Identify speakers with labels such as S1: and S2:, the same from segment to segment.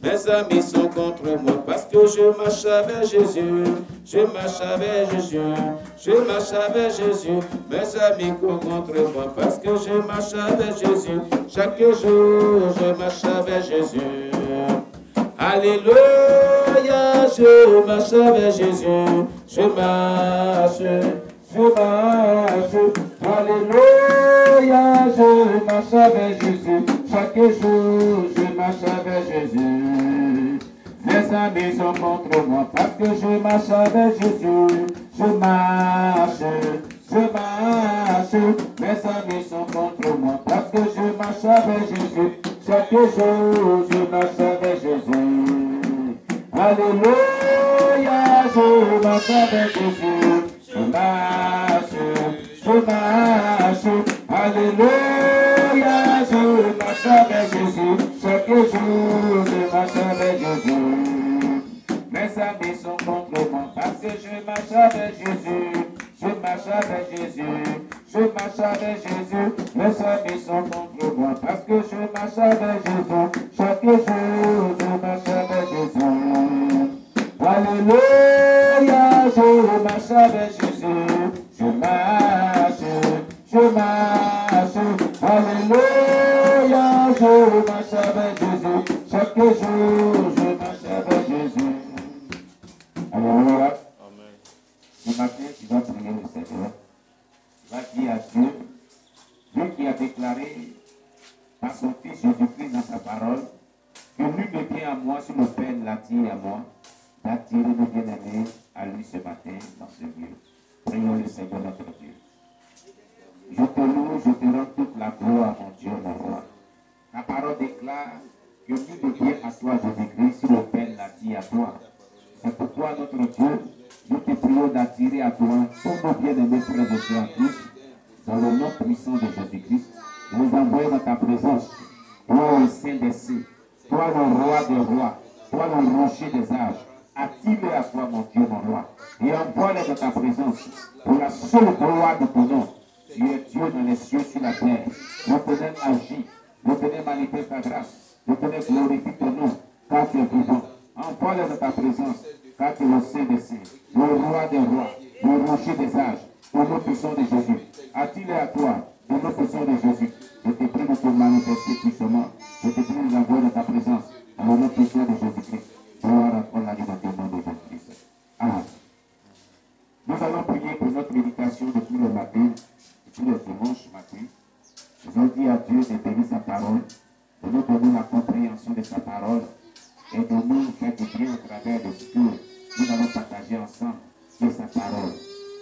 S1: Mes amis sont contre moi parce que je marche avec Jésus. Je marche avec Jésus. Je marche avec Jésus. Mes amis courent contre moi parce que je marche avec Jésus. Chaque jour, je marche avec Jésus. Alléluia, je marche avec Jésus. Je marche. Alléluia, je marche avec Jésus. Chaque jour, je marche avec Jésus. Mes amis sont contre moi parce que je marche avec Jésus. Je marche. Mes amis sont contre moi parce que je marche avec Jésus. Chaque jour, je marche avec Jésus. Alléluia, je marche avec Jésus. Je marche. Alléluia, je marche avec Jésus. Chaque jour, je marche avec Jésus. Mes amis sont contre moi parce que je marche avec Jésus. Je marche avec Jésus. Je marche avec Jésus. Mes amis sont contre moi parce que je marche avec Jésus. Chaque jour, je marche avec Jésus. Alléluia, je marche avec Jésus. Je marche. Alléluia, je marche avec Jésus. Chaque jour, je marche avec Jésus. Alléluia. Ce matin, tu vas prier le Seigneur. Tu vas dire à Dieu, Dieu qui a déclaré par son Fils Jésus-Christ dans sa parole, que nul ne vient à moi si le Père l'attire à moi, d'attirer nos bien-aimés à lui ce matin dans ce lieu. Prions le Seigneur notre Dieu. Je te loue, je te rends toute la gloire, mon Dieu, mon roi. La parole déclare que nul ne vient à toi, Jésus-Christ, si le Père l'attire à toi. C'est pourquoi, notre Dieu, nous te prions d'attirer à toi tous nos bien-aimés frères et sœurs en Christ, dans le nom puissant de Jésus-Christ, nous envoyer dans ta présence, toi le Saint des Saints, toi le Roi des rois, toi le rocher des âges. Attire-les à toi, mon Dieu, mon roi, et envoie-les dans ta présence, pour la seule gloire de ton nom. Tu es Dieu dans les cieux, sur la terre. L'Éternel agit, l'Éternel manifeste ta grâce, l'Éternel glorifie ton nom, car tu es vivant. Envoie-les dans ta présence, car tu es le Saint des Saints, le Roi des rois, le rocher des âges, au nom puissant de Jésus. Attire-les à toi, au nom puissant de Jésus. Je te prie de te manifester puissamment. Je te prie de l'envoyer dans ta présence, au nom puissant de Jésus-Christ. Gloire à toi, la liberté au nom de Jésus-Christ. Amen. Nous allons prier pour notre méditation depuis le matin, depuis le dimanche matin. Nous allons dire à Dieu de bénir sa parole, de nous donner la compréhension de sa parole et de nous faire du bien au travers de ce que nous allons partager ensemble de sa parole.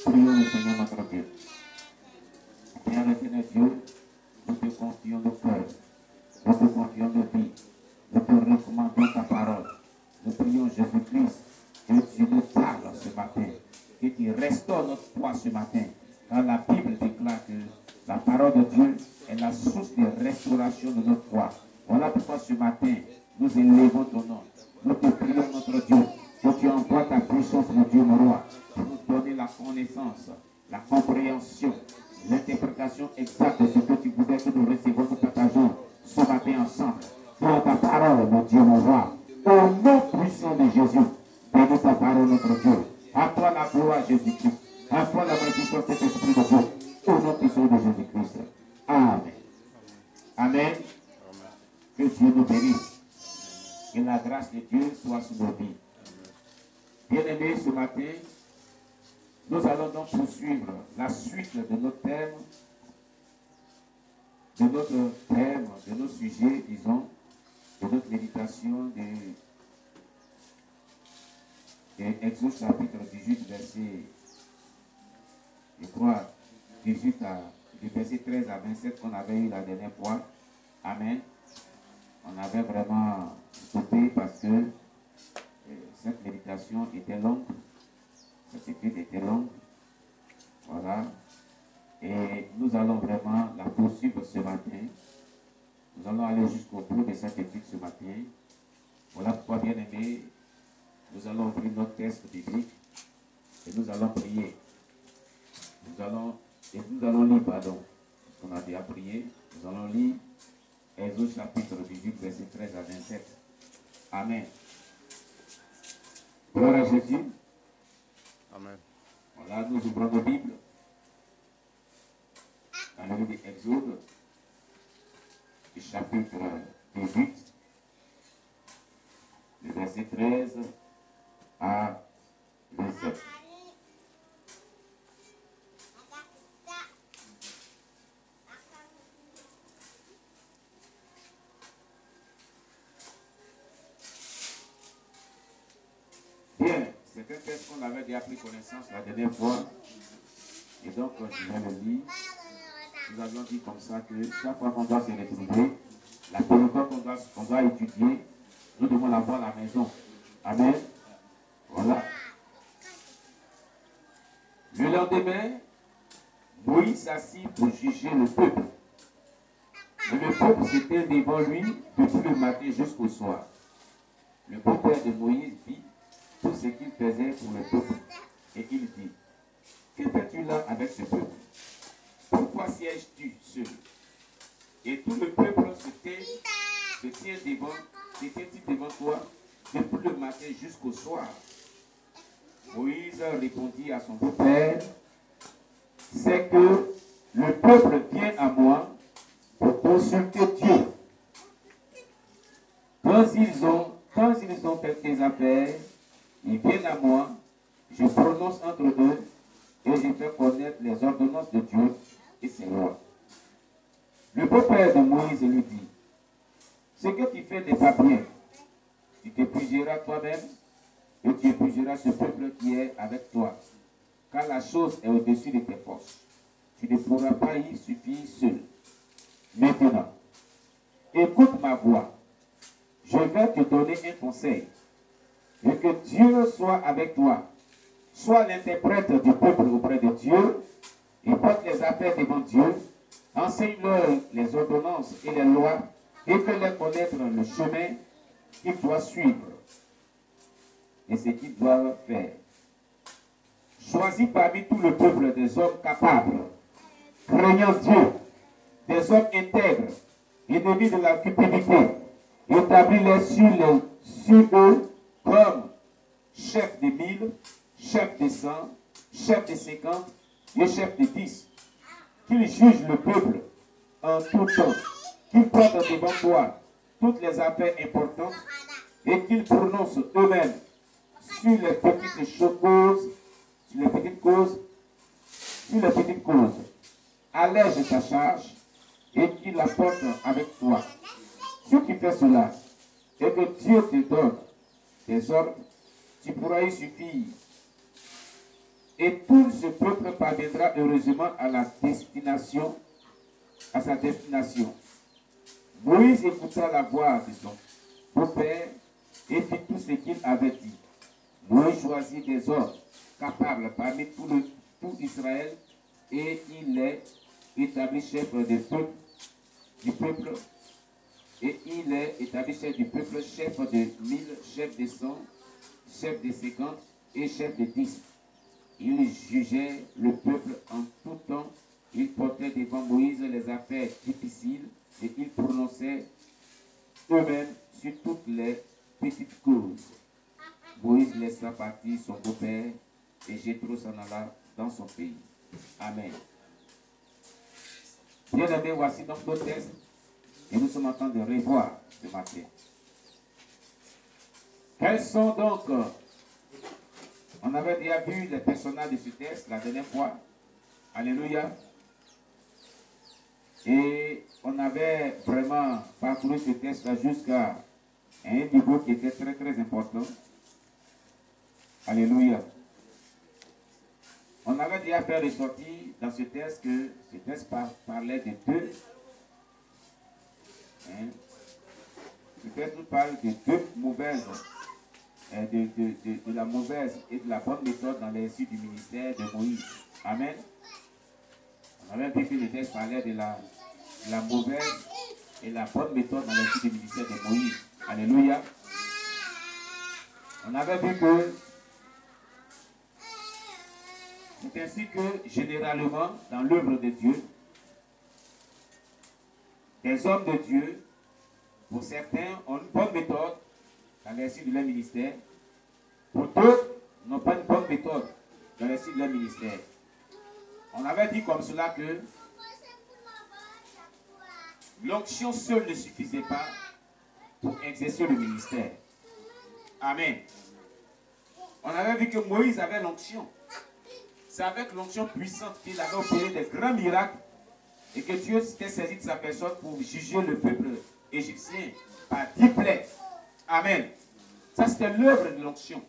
S1: Prions le Seigneur notre Dieu. Père éternel Dieu, nous te confions nos cœurs, nous te confions nos vies, nous te recommandons ta parole. Nous prions Jésus-Christ que tu nous parles ce matin, que tu restaures notre foi ce matin. Car la Bible déclare que la parole de Dieu est la source de restauration de notre foi. Voilà pourquoi ce matin, nous élevons ton nom. Nous te prions, notre Dieu, que tu envoies ta puissance, mon Dieu, mon roi, pour nous donner la connaissance, la compréhension, l'interprétation exacte de ce que tu voudrais que nous recevions, nous partageons ce matin ensemble. Dans ta parole, mon Dieu, mon roi, au nom puissant de Jésus, bénis ta parole, notre Dieu. À toi la gloire, Jésus-Christ. À toi la magnificence de cet esprit de Dieu. Au nom puissant de Jésus-Christ. Amen. Amen. Que Dieu nous bénisse. Que la grâce de Dieu soit sur nos vies. Bien-aimés, ce matin, nous allons donc poursuivre la suite de notre thème, de nos sujets, disons, de notre méditation de Exode chapitre 18, verset, je crois, 18 du verset 13 à 27 qu'on avait eu la dernière fois. Amen. On avait vraiment stoppé parce que cette méditation était longue. Cette étude était longue. Voilà. Et nous allons vraiment la poursuivre ce matin. Nous allons aller jusqu'au bout de cette étude ce matin. Voilà pourquoi, bien aimé, nous allons ouvrir notre texte biblique et nous allons prier. Nous allons lire, pardon, ce qu'on a déjà prié. Nous allons lire Exode chapitre 18, verset 13 à 27. Amen. Gloire à Jésus.
S2: Amen.
S1: Voilà, nous ouvrons nos Bibles. Dans le livre d'Exode, du chapitre 18, le verset 13 à 27. Bien, c'est un texte qu'on avait déjà pris connaissance la dernière fois. Et donc, je vais le lire. Nous avions dit comme ça que chaque fois qu'on doit se retrouver, la période qu'on doit étudier, nous devons l'avoir à la maison. Amen. Voilà. Le lendemain, Moïse s'assit pour juger le peuple. Et le peuple s'était devant lui depuis le matin jusqu'au soir. Le beau-père de Moïse vit tout ce qu'il faisait pour le peuple. Et il dit, que fais-tu là avec ce peuple? Pourquoi sièges-tu seul? Et tout le peuple se tient devant toi depuis le matin jusqu'au soir. Moïse répondit à son beau-père, c'est que le peuple vient à moi pour consulter Dieu. Quand ils ont quelques affaires, ils viennent à moi, je prononce entre eux et je fais connaître les ordonnances de Dieu et ses lois. Le beau-père de Moïse lui dit, ce que tu fais n'est pas bien. Tu t'épuiseras toi-même et tu épuiseras ce peuple qui est avec toi, car la chose est au-dessus de tes forces. Tu ne pourras pas y suffire seul. Maintenant, écoute ma voix. Je vais te donner un conseil. Et que Dieu soit avec toi. Sois l'interprète du peuple auprès de Dieu. Et porte les affaires devant Dieu. Enseigne-leur les ordonnances et les lois. Et fais-leur connaître le chemin qu'ils doivent suivre. Et ce qu'ils doivent faire. Choisis parmi tout le peuple des hommes capables, craignant Dieu, des hommes intègres, ennemis de la cupidité. Établis-les sur eux comme chef de 1000, chef de 100, chef de 50 et chef de 10. Qu'ils jugent le peuple en tout temps, qu'ils prennent devant toi toutes les affaires importantes et qu'ils prononcent eux-mêmes sur les petites causes, allège ta charge et qu'ils la portent avec toi. Si tu fais cela et que Dieu te donne des ordres, tu pourras y suffire. Et tout ce peuple parviendra heureusement à sa destination. Moïse écouta la voix de son beau-père et fit tout ce qu'il avait dit. Moïse choisit des hommes capables parmi tout Israël et il les établit chef du peuple. Et il est établi chef du peuple, chef de 1000, chef de 100, chef de 50 et chef de 10. Il jugeait le peuple en tout temps. Il portait devant Moïse les affaires difficiles et il prononçait eux-mêmes sur toutes les petites causes. Moïse laissa partir son beau-père et Jéthro s'en alla dans son pays. Amen. Bien-aimés, voici donc nos textes. Et nous sommes en train de revoir ce matin. Quels sont donc, on avait déjà vu les personnages de ce texte la dernière fois. Alléluia. Et on avait vraiment parcouru ce texte-là jusqu'à un niveau qui était très très important. Alléluia. On avait déjà fait ressortir dans ce texte que ce texte parlait de deux. Le texte nous parle de deux mauvaises, de la mauvaise et de la bonne méthode dans l'exercice du ministère de Moïse. Amen. On avait vu que le texte parlait de la mauvaise et la bonne méthode dans l'exercice du ministère de Moïse. Alléluia. On avait vu que c'est ainsi que généralement dans l'œuvre de Dieu, des hommes de Dieu, pour certains, ont une bonne méthode, réussite de leur ministère. Pour d'autres, n'ont pas une bonne méthode dans la réussite de leur ministère. On avait dit comme cela que l'onction seule ne suffisait pas pour exercer le ministère. Amen. On avait vu que Moïse avait l'onction. C'est avec l'onction puissante qu'il avait opéré des grands miracles et que Dieu s'était saisi de sa personne pour juger le peuple égyptien par 10 plaies. Amen. Ça, c'était l'œuvre de l'onction.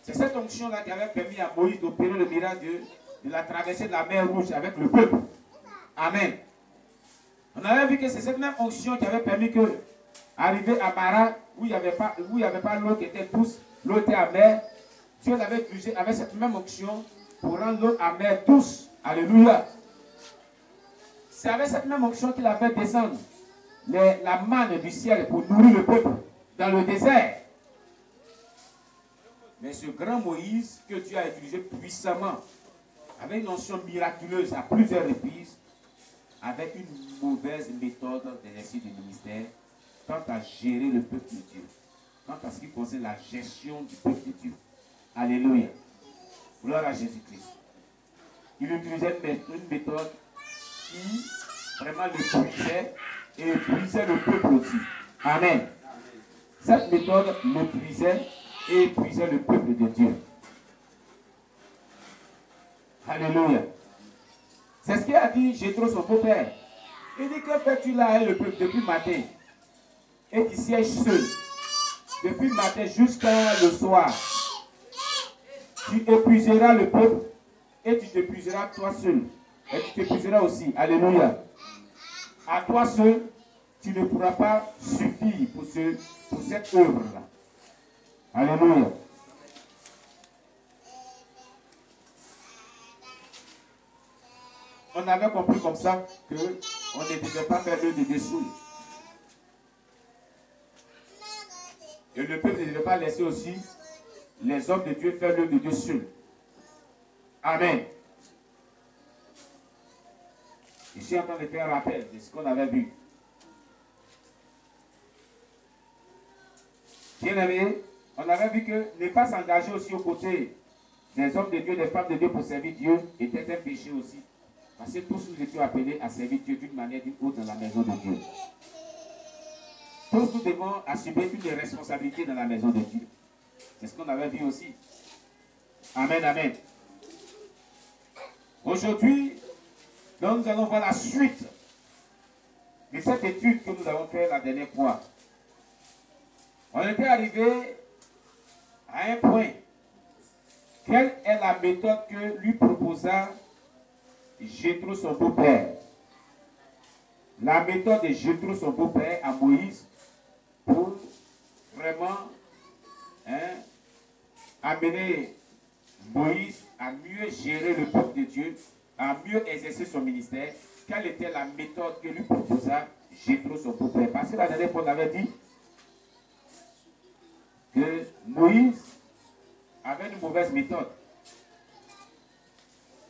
S1: C'est cette onction-là qui avait permis à Moïse d'opérer le miracle de la traversée de la mer Rouge avec le peuple. Amen. On avait vu que c'est cette même onction qui avait permis que, arrivé à Mara, où il n'y avait pas l'eau qui était douce, l'eau était amère, Dieu avait utilisé avec cette même onction pour rendre l'eau amère douce. Alléluia. C'est avec cette même onction qu'il a fait descendre la manne du ciel pour nourrir le peuple dans le désert. Mais ce grand Moïse que Dieu a utilisé puissamment, avec une onction miraculeuse à plusieurs reprises, avec une mauvaise méthode d'exercice du ministère, quant à gérer le peuple de Dieu, quant à ce qui concerne la gestion du peuple de Dieu. Alléluia. Gloire à Jésus-Christ. Il utilisait une méthode qui vraiment l'épuisait et épuisait le peuple aussi. Amen. Cette méthode l'épuisait et épuisait le peuple de Dieu. Alléluia. C'est ce qu'a dit Jéthro, son beau-père. Il dit, que fais-tu là avec le peuple depuis le matin? Et tu sièges seul. Depuis le matin jusqu'à le soir. Tu épuiseras le peuple et tu t'épuiseras toi seul. Et tu t'épuiseras aussi. Alléluia. À toi seul, tu ne pourras pas suffire pour cette œuvre-là. Alléluia. On avait compris comme ça qu'on ne devait pas faire l'œuvre de dessous. Et le peuple ne devait pas laisser aussi les hommes de Dieu faire l'œuvre de Dieu seul. Amen. Je suis en train de faire un rappel de ce qu'on avait vu. Bien-aimés, on avait vu que ne pas s'engager aussi aux côtés des hommes de Dieu, des femmes de Dieu pour servir Dieu était un péché aussi. Parce que tous nous étions appelés à servir Dieu d'une manière ou d'une autre dans la maison de Dieu. Tous nous devons assumer une responsabilité dans la maison de Dieu. C'est ce qu'on avait vu aussi. Amen, amen. Aujourd'hui, nous allons voir la suite de cette étude que nous avons faite la dernière fois. On était arrivé à un point. Quelle est la méthode que lui proposa Jéthro, son beau-père? La méthode de Jéthro, son beau-père, à Moïse pour vraiment amener Moïse à mieux gérer le peuple de Dieu, à mieux exercer son ministère. Quelle était la méthode que lui proposa Jéthro, son beau-père? Parce que la dernière fois, on avait dit que Moïse avait une mauvaise méthode.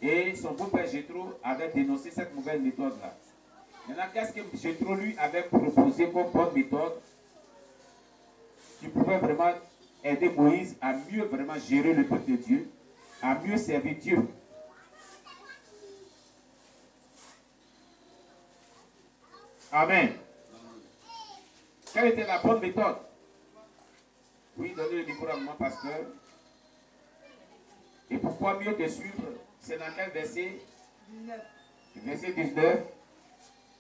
S1: Et son beau-père Jéthro avait dénoncé cette mauvaise méthode-là. Maintenant, qu'est-ce que Jéthro lui avait proposé comme bonne méthode qui pouvait vraiment aider Moïse à mieux vraiment gérer le peuple de Dieu, à mieux servir Dieu? Amen. Quelle était la bonne méthode? Oui, donnez le micro à mon pasteur. Et pourquoi mieux te suivre? C'est dans quel verset?
S3: 19.
S1: Verset 19.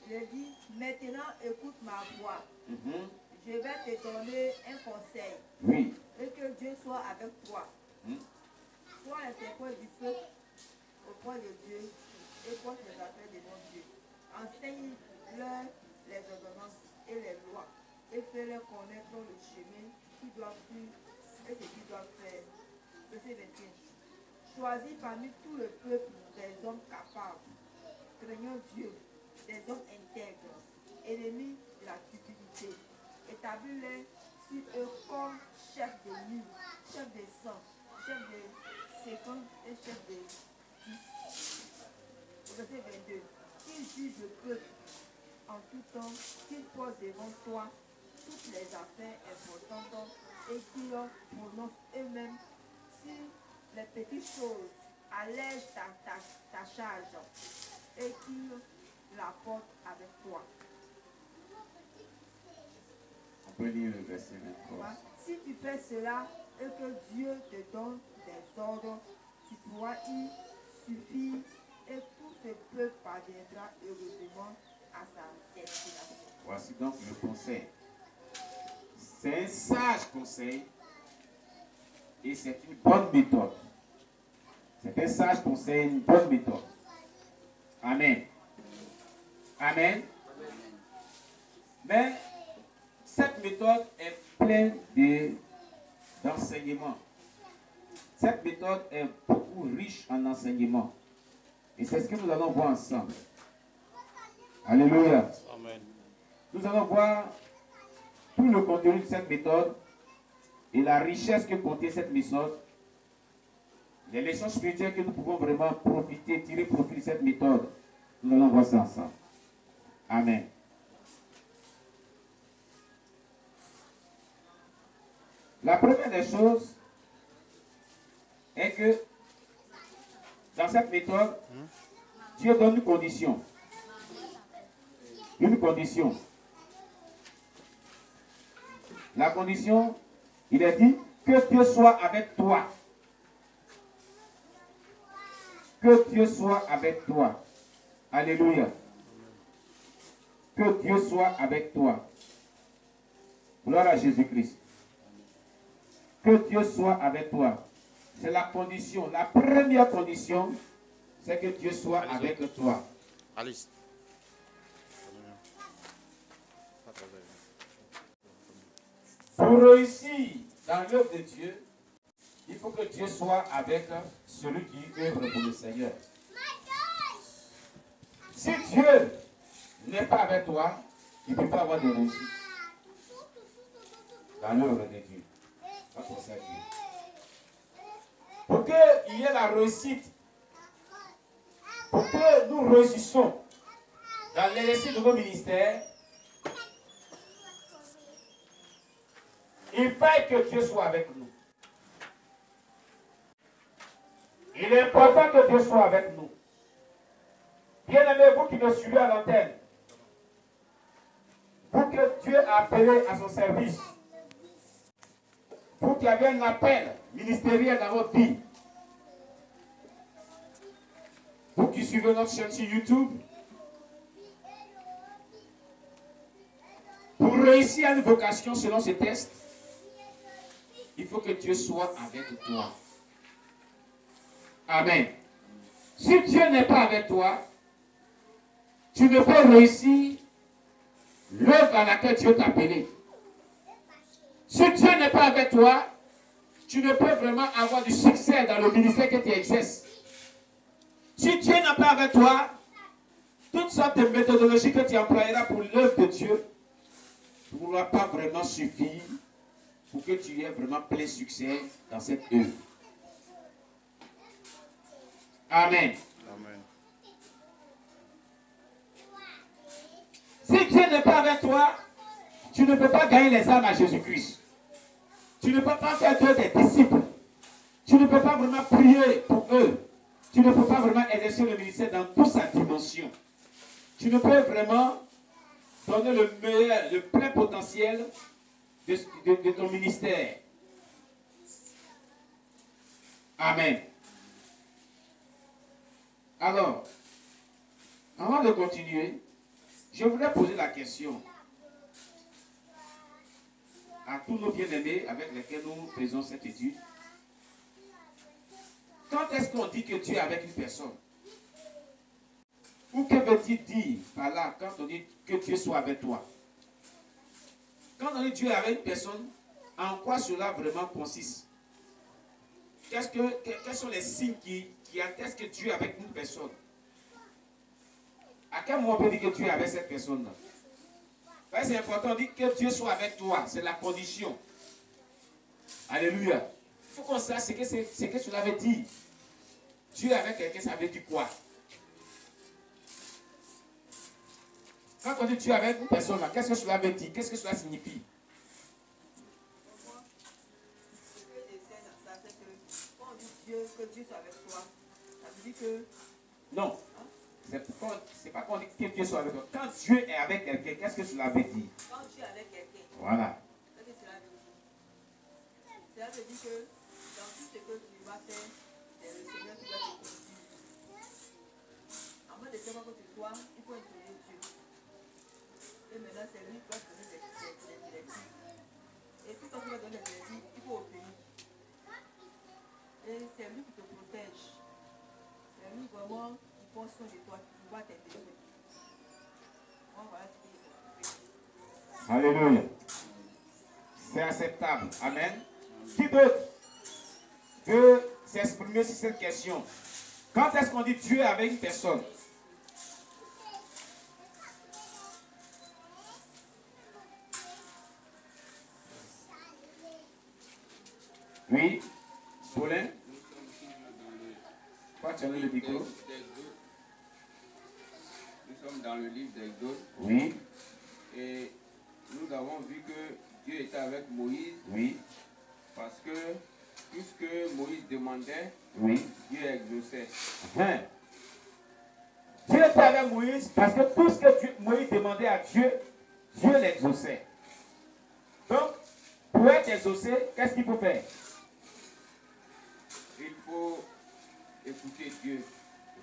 S3: Je dis, maintenant écoute ma voix. Je vais te donner un conseil.
S1: Oui.
S3: Et que Dieu soit avec toi. Sois interprète du peuple auprès de Dieu et porte les affaires de mon Dieu. Enseigne-leur les ordonnances et les lois et fais-leur connaître le chemin qu'ils doivent suivre et ce qu'ils doivent faire. Verset 21. Choisis parmi tout le peuple des hommes capables, craignant Dieu, des hommes intègres, ennemis de la cupidité. Établis-les sur eux comme chef de nuit, chef de sang, chef de séquence et chef de 10. Verset 22. Qu'ils jugent le peuple en tout temps, qu'ils posent devant toi toutes les affaires importantes et qui prononcent eux-mêmes si les petites choses allègent ta charge et qui la portent avec toi.
S1: On peut lire le verset 23.
S3: Si tu fais cela et que Dieu te donne des ordres, tu pourras y suffire et tout ce peuple parviendra heureusement à sa destination.
S1: Voici donc le conseil. C'est un sage conseil et c'est une bonne méthode. C'est un sage conseil, une bonne méthode. Amen. Amen. Mais cette méthode est pleine d'enseignements. Cette méthode est beaucoup riche en enseignements. Et c'est ce que nous allons voir ensemble. Alléluia.
S2: Amen.
S1: Nous allons voir tout le contenu de cette méthode et la richesse que contient cette méthode. Les leçons spirituelles que nous pouvons vraiment profiter, tirer profit de cette méthode. Nous allons voir ça ensemble. Amen. La première des choses est que dans cette méthode, Dieu donne une condition. Une condition. La condition, il est dit que Dieu soit avec toi. Que Dieu soit avec toi. Alléluia. Que Dieu soit avec toi. Gloire à Jésus-Christ. Que Dieu soit avec toi. C'est la condition. La première condition, c'est que Dieu soit avec toi.
S2: Alice.
S1: Pour réussir dans l'œuvre de Dieu, il faut que Dieu soit avec celui qui œuvre pour le Seigneur. Si Dieu n'est pas avec toi, il ne peut pas avoir de réussite dans l'œuvre de Dieu. Va penser à Dieu. Pour qu'il y ait la réussite, pour que nous réussissions dans l'exercice de nos ministères, il faut que Dieu soit avec nous. Il est important que Dieu soit avec nous. Bien-aimés, vous qui me suivez à l'antenne, vous que Dieu a appelé à son service, vous qui avez un appel ministériel dans votre vie, vous qui suivez notre chaîne sur YouTube, pour réussir à une vocation selon ce test, il faut que Dieu soit avec toi. Amen. Si Dieu n'est pas avec toi, tu ne peux réussir l'œuvre à laquelle Dieu t'a appelé. Si Dieu n'est pas avec toi, tu ne peux vraiment avoir du succès dans le ministère que tu exerces. Si Dieu n'est pas avec toi, toutes sortes de méthodologies que tu employeras pour l'œuvre de Dieu ne pourront pas vraiment suffire pour que tu aies vraiment plein succès dans cette œuvre. Amen.
S2: Amen.
S1: Si Dieu n'est pas avec toi, tu ne peux pas gagner les âmes à Jésus-Christ. Tu ne peux pas faire d'eux des disciples. Tu ne peux pas vraiment prier pour eux. Tu ne peux pas vraiment exercer le ministère dans toute sa dimension. Tu ne peux vraiment donner le meilleur, le plein potentiel de ton ministère. Amen. Alors, avant de continuer, je voudrais poser la question à tous nos bien-aimés avec lesquels nous faisons cette étude. Quand est-ce qu'on dit que Dieu est avec une personne? Ou que veut-il dire par là quand on dit que Dieu soit avec toi? Quand on dit Dieu est avec une personne, en quoi cela vraiment consiste? Quels sont les signes qui attestent que Dieu est avec une personne? À quel moment on peut dire que Dieu est avec cette personne-là? C'est important, on dit que Dieu soit avec toi. C'est la condition. Alléluia. Il faut qu'on sache ce que cela veut dire. Dieu est avec quelqu'un, ça veut dire quoi? Quand on dit Dieu est avec une personne, qu'est-ce que cela veut dire? Qu'est-ce que cela signifie?
S3: que...
S1: Non. C'est pas qu'on dit que Dieu soit avec toi. Quand Dieu est avec quelqu'un, qu'est-ce que cela veut dire?
S3: Quand Dieu est avec quelqu'un,
S1: Voilà.
S3: qu'est-ce que cela veut dire? Cela veut dire que dans tout ce que tu vas faire, c'est le Seigneur qui va te conduire. Avant de savoir que tu sois, il faut introduire Dieu. Et maintenant, c'est lui qui va te donner des directives. Et tout quand tu vas donner des directives, il faut obéir. Et c'est lui qui te protège. C'est lui vraiment qui prend soin de toi, qui va t'aider. On va te dire.
S1: Alléluia. C'est acceptable. Amen. Qui d'autre peut s'exprimer sur cette question? Quand est-ce qu'on dit Dieu est avec une personne? Oui. Paulin? Quoi, tu as le micro?
S2: Nous sommes dans le livre d'Exode.
S1: Oui.
S2: Et nous avons vu que Dieu était avec Moïse.
S1: Oui.
S2: Parce que tout ce que Moïse demandait,
S1: Oui.
S2: Dieu exauçait.
S1: Hein. Dieu était avec Moïse parce que tout ce que Moïse demandait à Dieu, Dieu l'exauçait. Donc, pour être exaucé, qu'est-ce qu'il faut faire?
S2: Il faut écouter Dieu.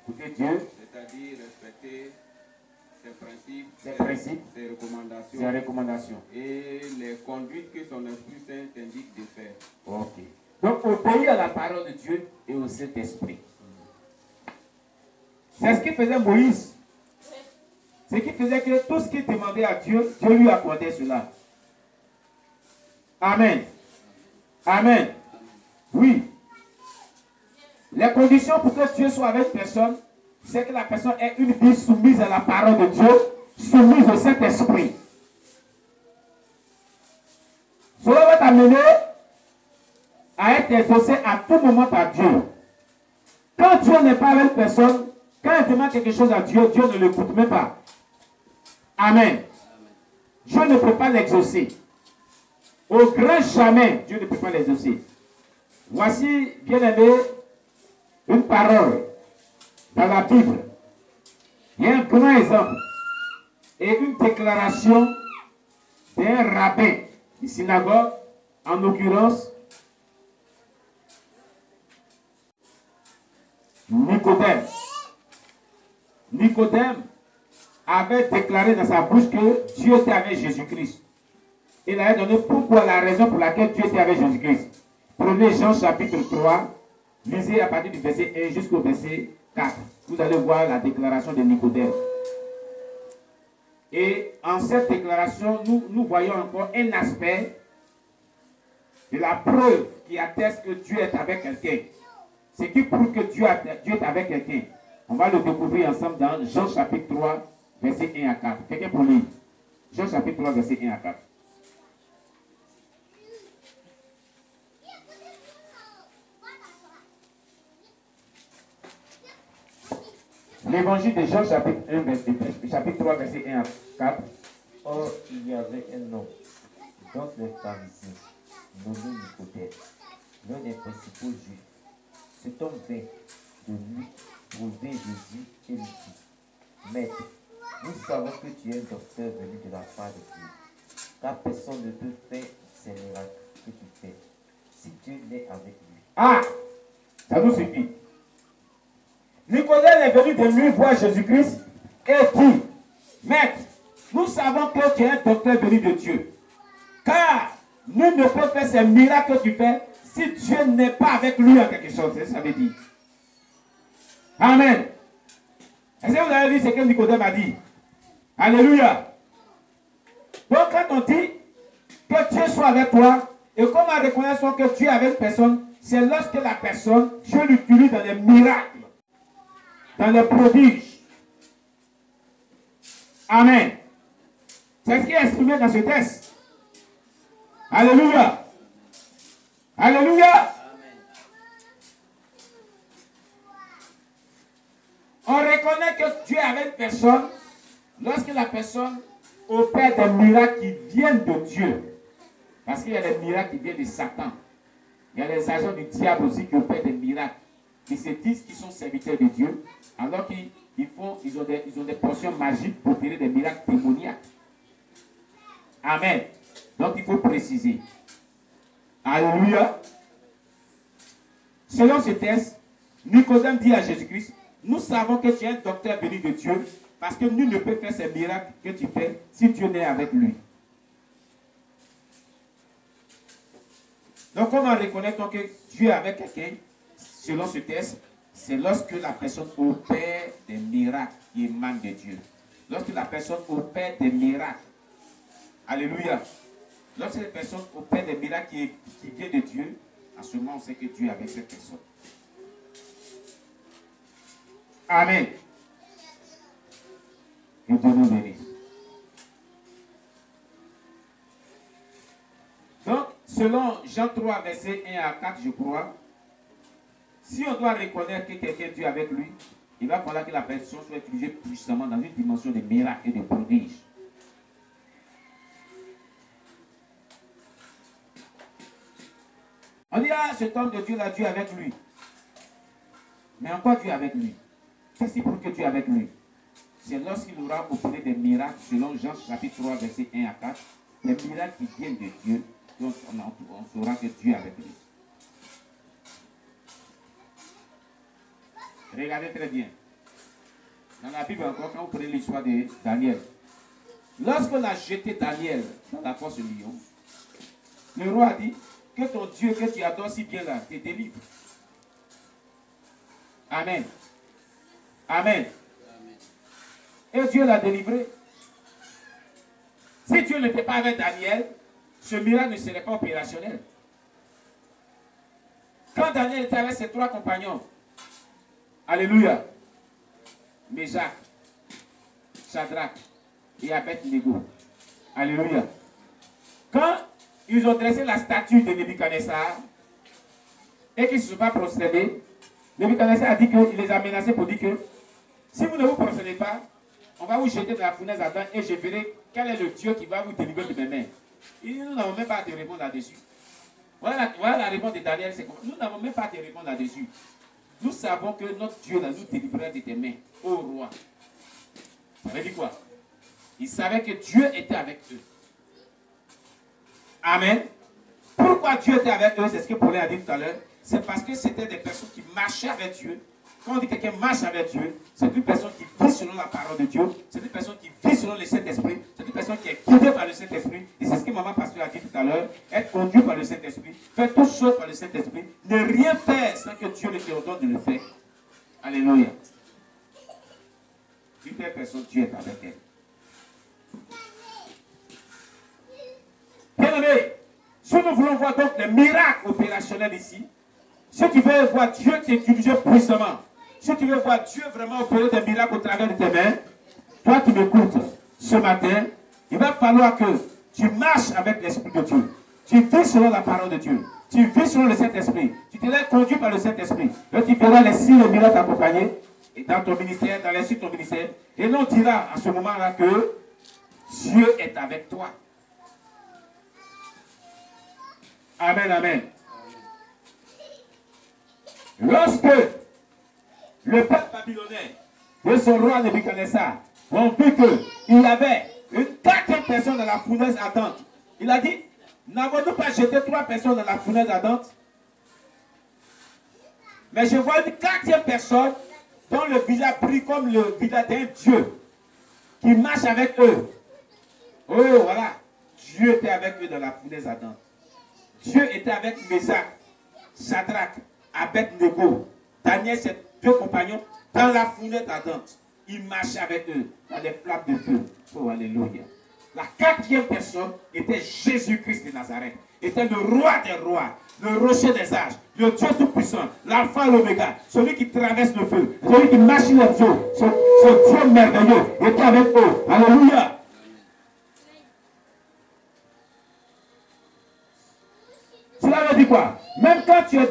S1: Écouter Dieu,
S2: C'est-à-dire respecter ses
S1: ses principes,
S2: ses recommandations.
S1: ses recommandations.
S2: Et les conduites que son Esprit Saint indique de faire.
S1: Ok. Donc, obéir à la parole de Dieu et au Saint-Esprit. C'est ce qu'il faisait Moïse. Ce qui faisait que tout ce qu'il demandait à Dieu, Dieu lui accordait cela. Amen. Amen. Oui. Les conditions pour que Dieu soit avec personne, c'est que la personne ait une vie soumise à la parole de Dieu, soumise au Saint-Esprit. Cela va t'amener à être exaucé à tout moment par Dieu. Quand Dieu n'est pas avec personne, quand il demande quelque chose à Dieu, Dieu ne l'écoute même pas. Amen. Dieu ne peut pas l'exaucer. Au grand jamais, Dieu ne peut pas l'exaucer. Voici, bien aimé, une parole dans la Bible. Il y a un grand exemple et une déclaration d'un rabbin de synagogue, en l'occurrence Nicodème. Nicodème avait déclaré dans sa bouche que Dieu était avec Jésus-Christ. Il avait donné pourquoi, la raison pour laquelle Dieu était avec Jésus-Christ. Prenez Jean chapitre 3, lisez à partir du verset 1 jusqu'au verset 4. Vous allez voir la déclaration de Nicodème. Et en cette déclaration, nous voyons encore un aspect de la preuve qui atteste que Dieu est avec quelqu'un. Ce qui prouve que Dieu est avec quelqu'un. On va le découvrir ensemble dans Jean chapitre 3, verset 1 à 4. Quelqu'un pour lire. Jean chapitre 3, verset 1 à 4. L'évangile de Jean chapitre 1, chapitre 3, verset 1 à 4.
S4: Or, il y avait un homme, donc les pharisiens, nommé Nicodème, l'un des principaux juifs. Cet homme vint de lui trouver Jésus et lui dit, Maître, nous savons que tu es un docteur venu de la part de Dieu, car personne ne peut faire ces miracles que tu fais, si Dieu n'est avec lui.
S1: Ah, ça nous suffit. Nicodème est venu de lui voir Jésus-Christ et dit, Maître, nous savons que tu es un docteur venu de Dieu. Car nous ne pouvons faire ces miracles que tu fais si Dieu n'est pas avec lui en quelque chose. C'est ce que ça veut dire. Amen. Est-ce que vous avez vu ce que Nicodème a dit? Alléluia. Donc quand on dit que Dieu soit avec toi, et comment reconnaître que Dieu est avec une personne, c'est lorsque la personne, Dieu l'utilise dans les miracles, dans les prodiges. Amen. C'est ce qui est exprimé dans ce texte. Alléluia. Alléluia. On reconnaît que Dieu est avec une personne lorsque la personne opère des miracles qui viennent de Dieu. Parce qu'il y a des miracles qui viennent de Satan. Il y a les agents du diable aussi qui opèrent des miracles. ils se disent qu'ils sont serviteurs de Dieu, alors qu'ils ont des potions magiques pour opérer des miracles démoniaques. Amen. Donc il faut préciser. Alléluia. Selon ce texte, Nicodème dit à Jésus-Christ, nous savons que tu es un docteur béni de Dieu, parce que nul ne peut faire ces miracles que tu fais si Dieu n'est avec lui. Donc comment reconnaît-on que Dieu est avec quelqu'un? Selon ce texte, c'est lorsque la personne opère des miracles qui émanent de Dieu. Lorsque la personne opère des miracles. Alléluia. Lorsque la personne opère des miracles qui viennent de Dieu, à ce moment, on sait que Dieu est avec cette personne. Amen. Que Dieu nous bénisse. Donc, selon Jean 3, versets 1 à 4, je crois, si on doit reconnaître que quelqu'un Dieu est avec lui, il va falloir que la personne soit utilisée puissamment dans une dimension de miracles et de prodiges. On dit, ah, cet homme de Dieu, là, Dieu est avec lui. Mais en quoi Dieu est avec lui? Qu'est-ce qui prouve que Dieu est avec lui? C'est lorsqu'il aura opéré des miracles, selon Jean chapitre 3, versets 1 à 4, des miracles qui viennent de Dieu, donc on saura que Dieu est avec lui. Regardez très bien. Dans la Bible encore, quand vous prenez l'histoire de Daniel, lorsqu'on a jeté Daniel dans la fosse au lion, le roi a dit que ton Dieu que tu adores si bien là te délivre. Amen. Amen. Et Dieu l'a délivré. Si Dieu n'était pas avec Daniel, ce miracle ne serait pas opérationnel. Quand Daniel était avec ses 3 compagnons, alléluia, Méjach, Shadrach et Abed-Nego, alléluia. Quand ils ont dressé la statue de Nebuchadnezzar et qu'ils ne se sont pas prosternés, Nebuchadnezzar a dit qu'il les a menacés pour dire que si vous ne vous prosternez pas, on va vous jeter dans la fournaise à dents et je verrai quel est le Dieu qui va vous délivrer de mes mains. Et nous n'avons même pas à te répondre là-dessus. Voilà la réponse de Daniel. Nous n'avons même pas à te répondre là-dessus. Nous savons que notre Dieu là, nous délivrera de tes mains, ô roi. Ça veut dire quoi? Ils savaient que Dieu était avec eux. Amen. Pourquoi Dieu était avec eux? C'est ce que Paul a dit tout à l'heure. C'est parce que c'était des personnes qui marchaient avec Dieu. Quand on dit que quelqu'un marche avec Dieu, c'est une personne qui vit selon la parole de Dieu. C'est une personne qui vit selon le Saint-Esprit. C'est une personne qui est guidée par le Saint-Esprit. Et c'est ce que maman pasteur a dit tout à l'heure. Être conduit par le Saint-Esprit. Faire toutes choses par le Saint-Esprit. Ne rien faire sans que Dieu ne te ordonne de le faire. Alléluia. Une telle personne, Dieu est avec elle. Bien-aimé, si nous voulons voir donc les miracles opérationnels ici, si tu veux voir Dieu t'utiliser puissamment, si tu veux voir Dieu vraiment opérer des miracles au travers de tes mains, toi qui m'écoutes ce matin, il va falloir que tu marches avec l'Esprit de Dieu. Tu vis selon la parole de Dieu. Tu vis selon le Saint-Esprit. Tu te laisses conduire par le Saint-Esprit. Là, tu verras les signes et miracles t'accompagner dans ton ministère, dans les suites de ton ministère. Et l'on dira à ce moment-là que Dieu est avec toi. Amen, amen. Lorsque le peuple babylonais de son roi Nebuchadnezzar ont vu qu'il y avait une 4e personne dans la fournaise ardente, il a dit, n'avons-nous pas jeté 3 personnes dans la fournaise ardente? Mais je vois une 4e personne dont le visage brille comme le visage d'un Dieu qui marche avec eux. Oh, voilà. Dieu était avec eux dans la fournaise ardente. Dieu était avec Méjach, Shadrach, Abed-Nego, Daniel, ses 2 compagnons, dans la fournaise ardente. Il marchait avec eux dans les flammes de feu. Oh, alléluia. La 4e personne était Jésus-Christ de Nazareth. Était le roi des rois, le rocher des âges, le Dieu tout-puissant, l'alpha et l'oméga, celui qui traverse le feu, celui qui marche les eaux, ce Dieu merveilleux était avec eux. Alléluia. Cela veut dire quoi? Même quand tu es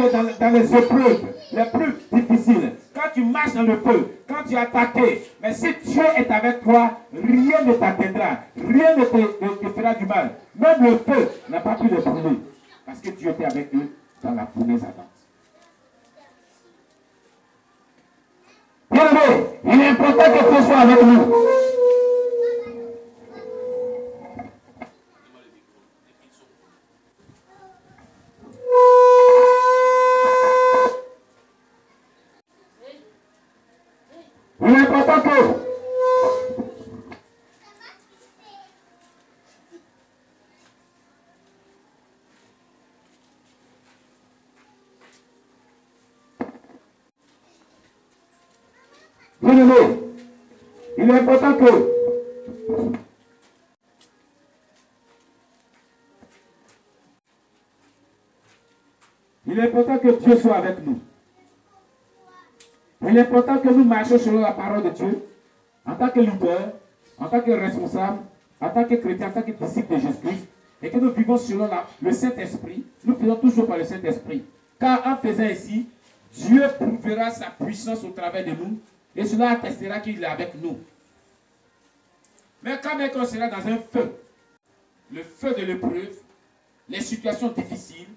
S1: dans les épreuves les plus difficiles, quand tu marches dans le feu, quand tu es attaqué, mais si Dieu est avec toi, rien ne t'atteindra, rien ne te fera du mal. Même le feu n'a pas pu les brûler, parce que Dieu était avec eux dans la fournaise ardente. Bien-aimé, il est important que Dieu soit avec nous. Il est important que bien-aimé, il est important que Dieu soit avec nous. Il est important que nous marchions selon la parole de Dieu, en tant que leader, en tant que responsable, en tant que chrétien, en tant que disciple de Jésus-Christ, et que nous vivons selon le Saint-Esprit. Nous faisons toujours par le Saint-Esprit. Car en faisant ainsi, Dieu prouvera sa puissance au travers de nous, et cela attestera qu'il est avec nous. Mais quand même on sera dans un feu, le feu de l'épreuve, les situations difficiles,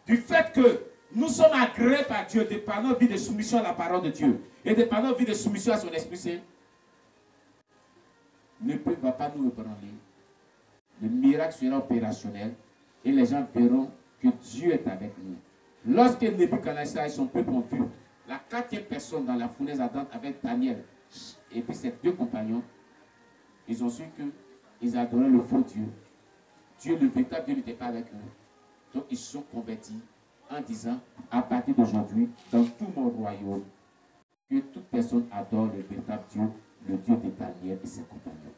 S1: du fait que nous sommes agréés par Dieu de par notre vie de soumission à la parole de Dieu et de par notre vie de soumission à son Esprit Saint, l'épreuve ne va pas nous ébranler. Le miracle sera opérationnel et les gens verront que Dieu est avec nous. Lorsque Nebuchadnezzar et son peuple ont vu la quatrième personne dans la fournaise ardente avec Daniel et puis ses deux compagnons, ils ont su qu'ils adoraient le faux Dieu. Dieu, le véritable Dieu, n'était pas avec eux. Donc ils se sont convertis en disant, à partir d'aujourd'hui, dans tout mon royaume, que toute personne adore le véritable Dieu, le Dieu de Daniel et ses compagnons.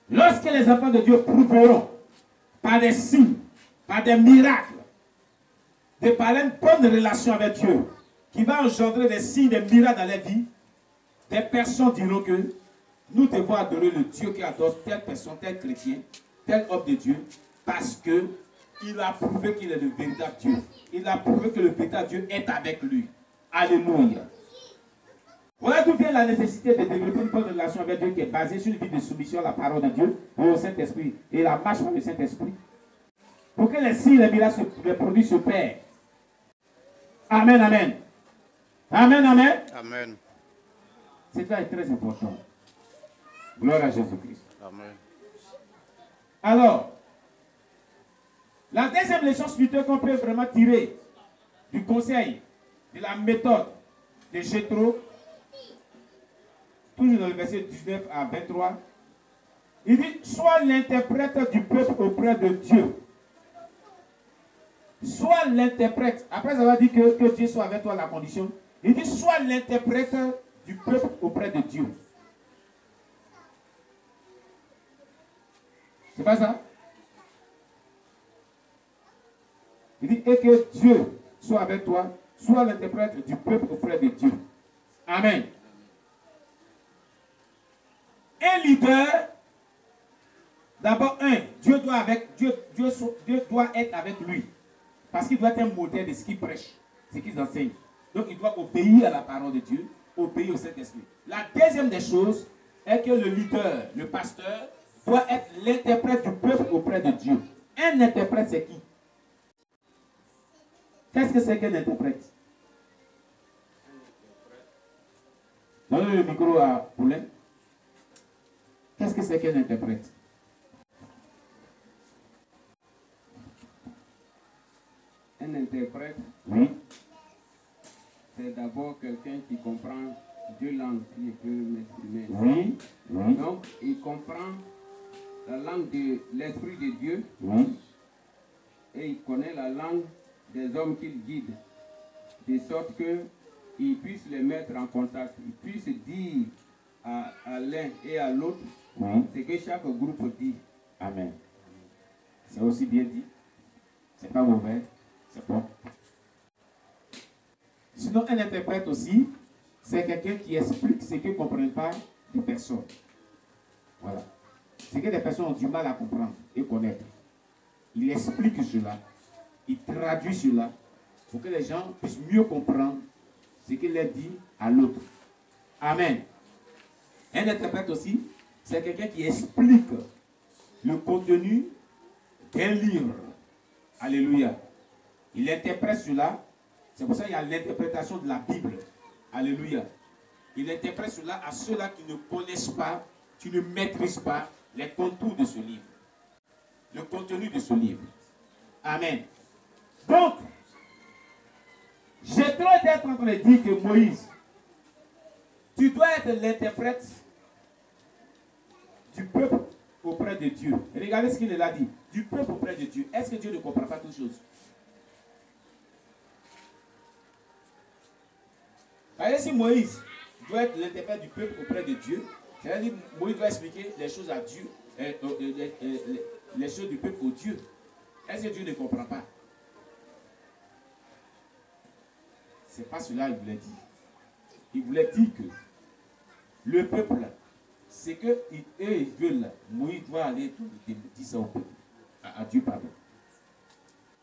S1: Lorsque les enfants de Dieu prouveront par des signes, par des miracles, de par une bonne relation avec Dieu, qui va engendrer des signes, des miracles dans la vie, des personnes diront que nous devons adorer le Dieu qui adore telle personne, tel chrétien, tel homme de Dieu, parce que il a prouvé qu'il est le véritable Dieu. Il a prouvé que le véritable Dieu est avec lui. Alléluia. Voilà d'où vient la nécessité de développer une bonne relation avec Dieu qui est basée sur une vie de soumission à la parole de Dieu et au Saint-Esprit et la marche par le Saint-Esprit. Pour que les signes, les miracles, les produits se perdent. Amen, amen. Amen, amen.
S5: Amen.
S1: Cela est très important. Gloire à Jésus-Christ.
S5: Amen.
S1: Alors, la deuxième leçon spirituelle qu'on peut vraiment tirer du conseil, de la méthode de Jéthro, toujours dans le verset 19 à 23, il dit, sois l'interprète du peuple auprès de Dieu. Sois l'interprète. Après avoir dit que Dieu soit avec toi, la condition, il dit, sois l'interprète du peuple auprès de Dieu. C'est pas ça? Il dit, et que Dieu soit avec toi, sois l'interprète du peuple auprès de Dieu. Amen. Un leader, d'abord, Dieu doit être avec lui. Parce qu'il doit être un modèle de ce qu'il prêche, ce qu'il enseigne. Donc il doit obéir à la parole de Dieu, obéir au Saint-Esprit. La deuxième des choses est que le leader, le pasteur, doit être l'interprète du peuple auprès de Dieu. Un interprète, c'est qui? Qu'est-ce que c'est qu'un interprète? Donnez le micro à Poulain. Qu'est-ce que c'est qu'un interprète?
S2: Un interprète,
S1: Oui.
S2: c'est d'abord quelqu'un qui comprend deux langues, si je peux m'exprimer.
S1: Oui. Oui.
S2: Donc, il comprend la langue de l'Esprit de Dieu
S1: Oui.
S2: et il connaît la langue des hommes qu'il guide, de sorte qu'il puisse les mettre en contact, il puisse dire à l'un et à l'autre
S1: Oui.
S2: ce que chaque groupe dit.
S1: Amen. C'est aussi bien dit. C'est pas mauvais. C'est bon. Sinon, un interprète aussi, c'est quelqu'un qui explique ce que ne comprennent pas les personnes. Voilà. Ce que les personnes ont du mal à comprendre et connaître. Il explique cela. Il traduit cela pour que les gens puissent mieux comprendre ce qu'il a dit à l'autre. Amen. Un interprète aussi, c'est quelqu'un qui explique le contenu d'un livre. Alléluia. Il interprète cela
S2: C'est pour ça qu'il y a l'interprétation de la Bible. Alléluia. Il interprète cela à ceux-là qui ne connaissent pas, qui ne maîtrisent pas les contours de ce livre. Le contenu de ce livre. Amen. Donc, j'ai trop d'être en train de dire que Moïse, tu dois être l'interprète du peuple auprès de Dieu. Regardez ce qu'il a dit. Du peuple auprès de Dieu. Est-ce que Dieu ne comprend pas toutes choses? Regardez si Moïse doit être l'interprète du peuple auprès de Dieu. C'est-à-dire Moïse doit expliquer les choses à Dieu, les choses du peuple au Dieu. Est-ce que Dieu ne comprend pas? C'est pas cela qu'il voulait dire. Il voulait dire que le peuple, c'est que eux ils veulent, Moïse doit aller dire ça au peuple, à Dieu pardon.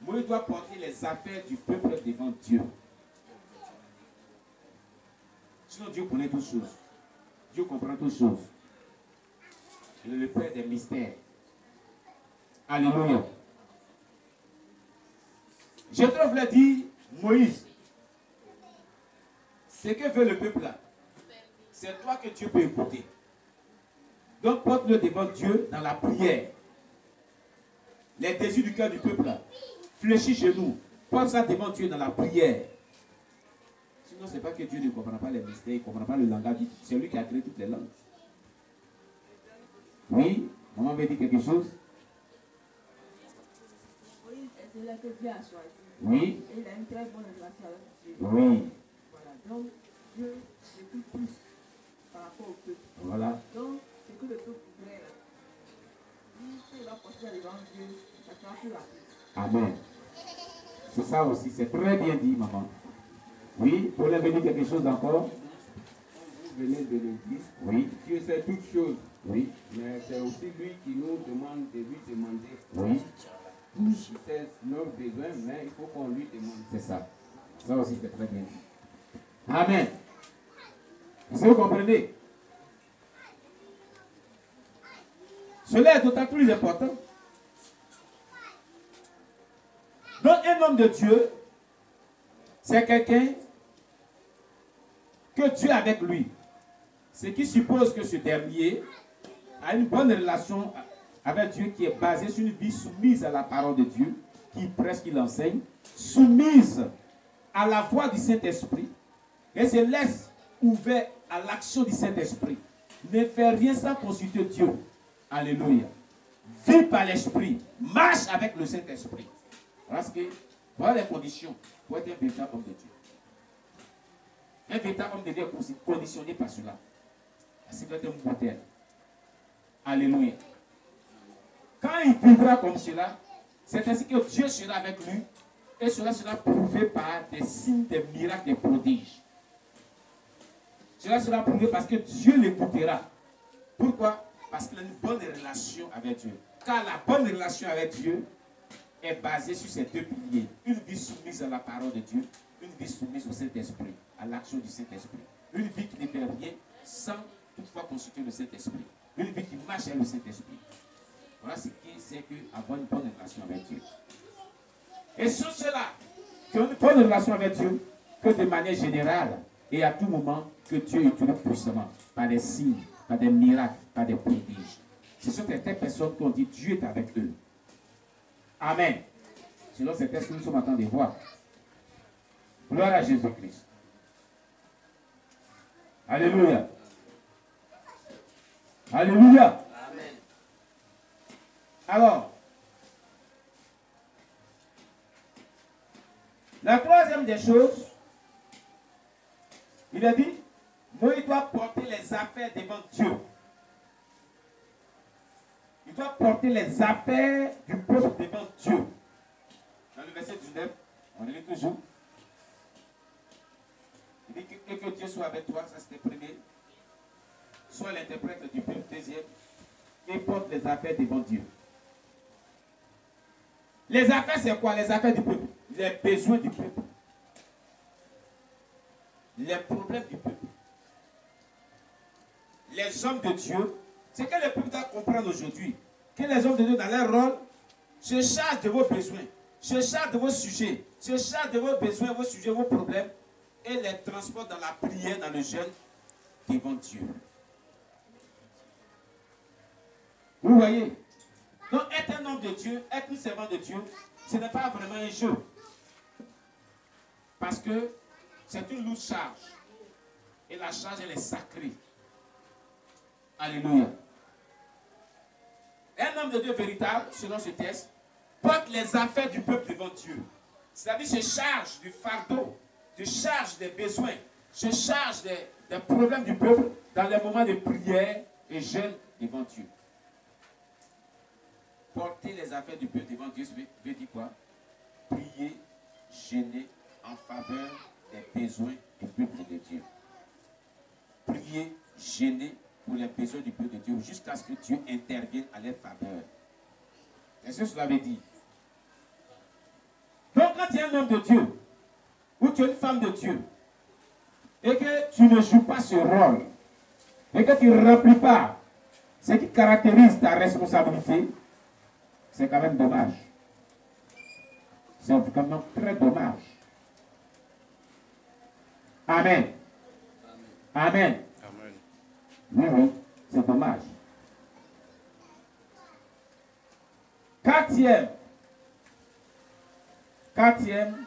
S2: Moïse doit porter les affaires du peuple devant Dieu. Sinon Dieu connaît toutes choses. Dieu comprend toutes choses. Il est le Père des mystères. Alléluia. Je te voulais dire, Moïse, ce que veut le peuple là, c'est toi que Dieu peut écouter. Donc porte-le devant Dieu dans la prière. Les désirs du cœur du peuple là, fléchis chez nous. Porte ça devant Dieu dans la prière. Sinon, ce n'est pas que Dieu ne comprend pas les mystères, il ne comprend pas le langage. C'est lui qui a créé toutes les langues. Oui, maman veut dire quelque chose?
S3: Oui, c'est là que Dieu a choisi.
S2: Oui.
S3: Et il a une très bonne relation avec Dieu.
S2: Oui.
S3: Voilà, donc Dieu écoute plus par rapport au peuple.
S2: Voilà.
S3: Donc, ce que le peuple voudrait, il va porter devant Dieu, ça sera plus rapide.
S2: Amen. C'est ça aussi, c'est très bien dit, maman. Oui, vous voulez venir quelque chose encore? Vous venez de le dire. Oui. Dieu sait toutes choses. Oui. Mais c'est aussi lui qui nous demande de lui demander. Oui. Il sait nos besoins, mais il faut qu'on lui demande. C'est ça. Ça aussi, c'est très bien dit. Amen. Est-ce que vous comprenez? Cela est d'autant plus important. Donc, un homme de Dieu, c'est quelqu'un que Dieu est avec lui. Ce qui suppose que ce dernier a une bonne relation avec Dieu qui est basée sur une vie soumise à la parole de Dieu, qui prêche, qui l'enseigne, soumise à la voix du Saint-Esprit, et se laisse ouvert à l'action du Saint-Esprit. Ne fait rien sans consulter Dieu. Alléluia. Vis par l'Esprit. Marche avec le Saint-Esprit. Parce que voilà les conditions pour être un véritable homme de Dieu. Un véritable homme de Dieu est conditionné par cela. Parce qu'il doit être un modèle. Alléluia. Quand il vivra comme cela, c'est ainsi que Dieu sera avec lui et cela sera prouvé par des signes, des miracles, des prodiges. Cela sera prouvé parce que Dieu l'écoutera. Pourquoi? Parce qu'il a une bonne relation avec Dieu. Car la bonne relation avec Dieu est basée sur ces deux piliers. Une vie soumise à la parole de Dieu, une vie soumise au Saint-Esprit, à l'action du Saint-Esprit. Une vie qui ne fait rien sans toutefois consulter le Saint-Esprit. Une vie qui marche avec le Saint-Esprit. Voilà ce qui c'est qu'avoir une bonne relation avec Dieu. Et sur cela, qui ont une bonne relation avec Dieu, que de manière générale et à tout moment, que Dieu utilise puissamment, par des signes, par des miracles, par des prodiges. Ce sont des personnes qui ont dit Dieu est avec eux. Amen. Sinon, c'est ce que nous sommes en train de voir. Gloire à Jésus-Christ. Alléluia. Alléluia.
S5: Amen.
S2: Alors, la troisième des choses, il a dit, Moïse doit porter les affaires devant Dieu. Il doit porter les affaires du peuple devant Dieu. Dans le verset 19, on lit toujours. Il dit que Dieu soit avec toi, ça c'était le premier. Sois l'interprète du peuple, deuxième. Et porte les affaires devant Dieu. Les affaires, c'est quoi? Les affaires du peuple. Les besoins du peuple. Les problèmes du peuple. Les hommes de Dieu, c'est que le peuple doit comprendre aujourd'hui que les hommes de Dieu, dans leur rôle, se chargent de vos besoins. se charge de vos sujets, se charge de vos besoins, vos sujets, vos problèmes, et les transporte dans la prière, dans le jeûne, devant Dieu. Vous voyez? Donc, être un homme de Dieu, être un servant de Dieu, ce n'est pas vraiment un jeu. Parce que c'est une lourde charge. Et la charge, elle est sacrée. Alléluia. Un homme de Dieu véritable, selon ce texte, porte les affaires du peuple devant Dieu. C'est-à-dire se charge du fardeau, se charge des besoins, se charge des problèmes du peuple dans les moments de prière et jeûne devant Dieu. Porter les affaires du peuple devant Dieu, veut dire quoi? Prier, jeûner en faveur des besoins du peuple de Dieu. Prier, jeûner pour les besoins du peuple de Dieu jusqu'à ce que Dieu intervienne à leur faveur. Est-ce que cela veut dire? Donc quand tu es un homme de Dieu, ou tu es une femme de Dieu, et que tu ne joues pas ce rôle, et que tu ne remplis pas ce qui caractérise ta responsabilité, c'est quand même dommage. C'est quand même très dommage. Amen. Amen.
S5: Amen.
S2: Oui, oui, c'est dommage. Quatrième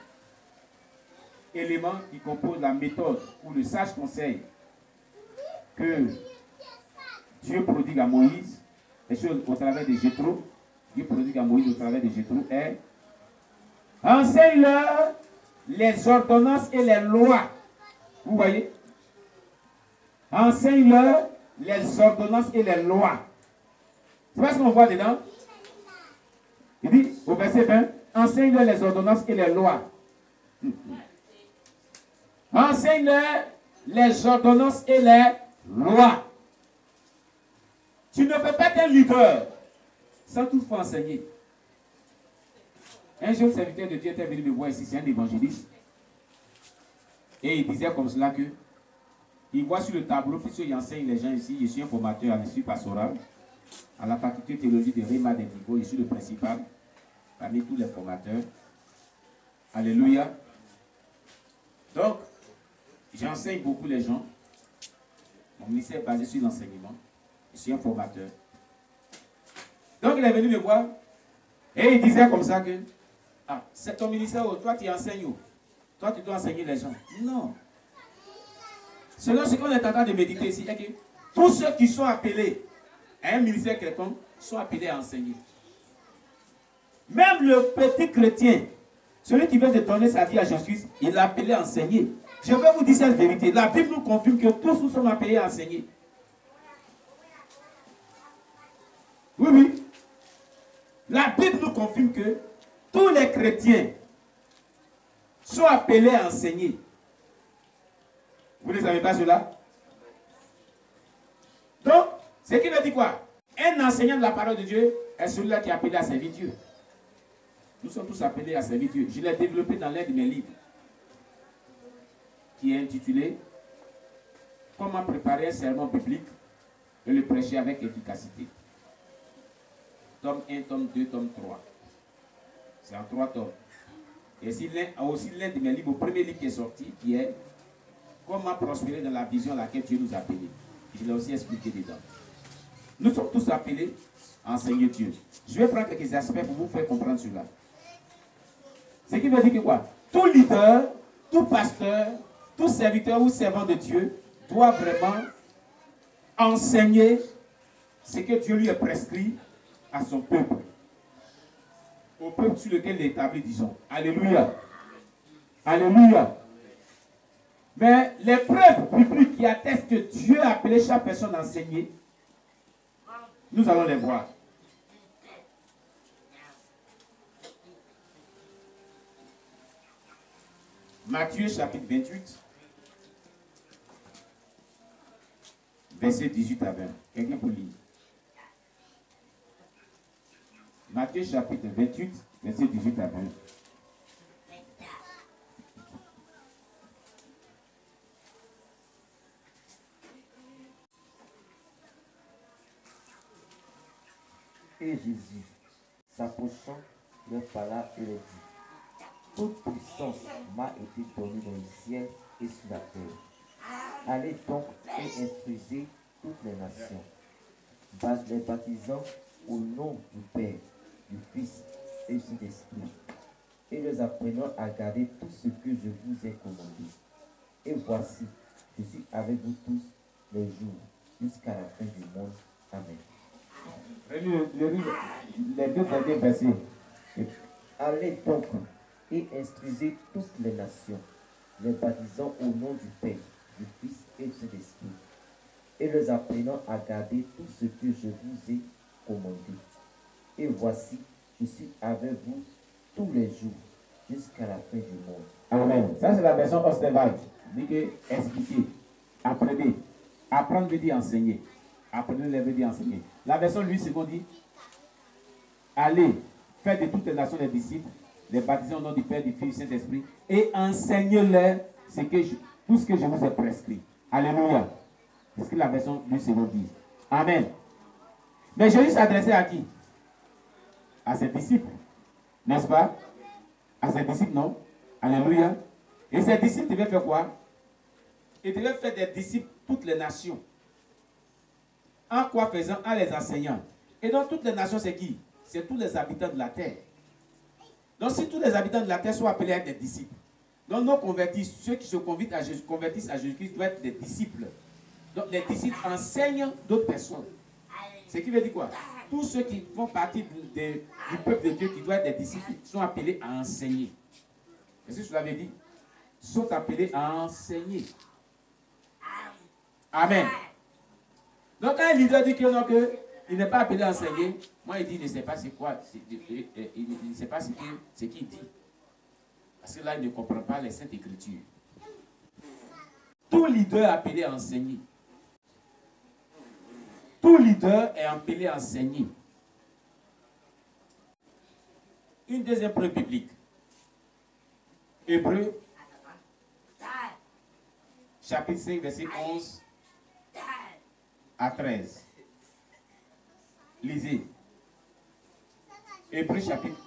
S2: élément qui compose la méthode ou le sage conseil que Dieu prodigue à Moïse, les choses au travers de Jéthro, Dieu prodigue à Moïse au travers de Jéthro est: enseigne-leur les ordonnances et les lois. Vous voyez? Enseigne-leur les ordonnances et les lois. C'est pas ce qu'on voit dedans? Il dit au verset 20, enseigne-leur les ordonnances et les lois. Enseigne-leur les ordonnances et les lois. Tu ne peux pas être un leader sans toutefois enseigner. Un jeune serviteur de Dieu était venu me voir ici, c'est un évangéliste. Et il disait comme cela que il voit sur le tableau, puisque il enseigne les gens ici, je suis un formateur à l'Institut pastoral, à la faculté de théologie de Réma d'Indigo, je suis le principal, parmi tous les formateurs. Alléluia. Donc, j'enseigne beaucoup les gens. Mon ministère est basé sur l'enseignement. Je suis un formateur. Donc, il est venu me voir et il disait comme ça que ah, c'est ton ministère, toi tu enseignes où? Toi tu dois enseigner les gens. Non. Selon ce qu'on est en train de méditer ici, c'est que tous ceux qui sont appelés à un ministère quelconque sont appelés à enseigner. Même le petit chrétien, celui qui veut donner sa vie à Jésus, il est appelé à enseigner. Je vais vous dire cette vérité. La Bible nous confirme que tous nous sommes appelés à enseigner. Oui, oui. La Bible nous confirme que tous les chrétiens sont appelés à enseigner. Vous ne savez pas cela? Donc, ce qui veut dire quoi? Un enseignant de la parole de Dieu est celui-là qui est appelé à servir Dieu. Nous sommes tous appelés à servir Dieu. Je l'ai développé dans l'un de mes livres, qui est intitulé « Comment préparer un sermon biblique et le prêcher avec efficacité ». Tome 1, tome 2, tome 3. C'est en 3 tomes. Et aussi l'un de mes livres, le premier livre qui est sorti, qui est « Comment prospérer dans la vision à laquelle Dieu nous a appelés ». Je l'ai aussi expliqué dedans. Nous sommes tous appelés à enseigner Dieu. Je vais prendre quelques aspects pour vous faire comprendre cela. Ce qui veut dire que quoi? Tout leader, tout pasteur, tout serviteur ou servant de Dieu doit vraiment enseigner ce que Dieu lui a prescrit à son peuple. Au peuple sur lequel il est établi, disons. Alléluia. Alléluia. Mais les preuves bibliques qui attestent que Dieu a appelé chaque personne à enseigner, nous allons les voir. Matthieu chapitre 28, verset 18 à 20. Quelqu'un peut lire. Matthieu chapitre 28, verset 18 à 20.
S4: Et Jésus, s'approchant, leur parla et leur dit, toute puissance m'a été donnée dans le ciel et sur la terre. Allez donc et instruisez toutes les nations, les baptisant au nom du Père, du Fils et du Saint-Esprit, et les apprenant à garder tout ce que je vous ai commandé. Et voici, je suis avec vous tous les jours, jusqu'à la fin du monde. Amen.
S2: Les deux derniers versets.
S4: Allez donc et instruisez toutes les nations, les baptisant au nom du Père, du Fils et du Saint-Esprit, et les apprenant à garder tout ce que je vous ai commandé. Et voici, je suis avec vous tous les jours, jusqu'à la fin du monde.
S2: Amen. Ça, c'est la version Osterwald. Dit que expliquer, apprenez. Apprendre veut dire enseigner. Apprenez veut dire enseigner. La version Louis II dit, allez, faites de toutes les nations des disciples, les baptisez au nom du Père, du Fils et du Saint-Esprit, et enseignez-leur tout ce que je vous ai prescrit. Alléluia. C'est ce que la version Louis II dit. Amen. Mais Jésus s'adressait à qui? À ses disciples. N'est-ce pas? À ses disciples, non? Alléluia. Et ses disciples devaient faire quoi? Ils devaient faire des disciples toutes les nations. En quoi faisant? En les enseignant. Et donc toutes les nations, c'est qui? C'est tous les habitants de la terre. Donc si tous les habitants de la terre sont appelés à être des disciples, donc nos convertis, ceux qui se convertissent à Jésus-Christ doivent être des disciples. Donc les disciples enseignent d'autres personnes. Ce qui veut dire quoi? Tous ceux qui font partie du peuple de Dieu, qui doivent être des disciples, sont appelés à enseigner. Est-ce que je l'avais dit? Sont appelés à enseigner. Amen. Donc quand un leader dit que non, il n'est pas appelé à enseigner, moi il dit il ne sait pas c'est quoi, il ne sait pas ce qu'il dit. Parce que là il ne comprend pas les Saintes Écritures. Tout leader est appelé à enseigner. Tout leader est appelé à enseigner. Une deuxième preuve biblique. Hébreux, chapitre 5, verset 11 à 13. Lisez. Hébreux, chapitre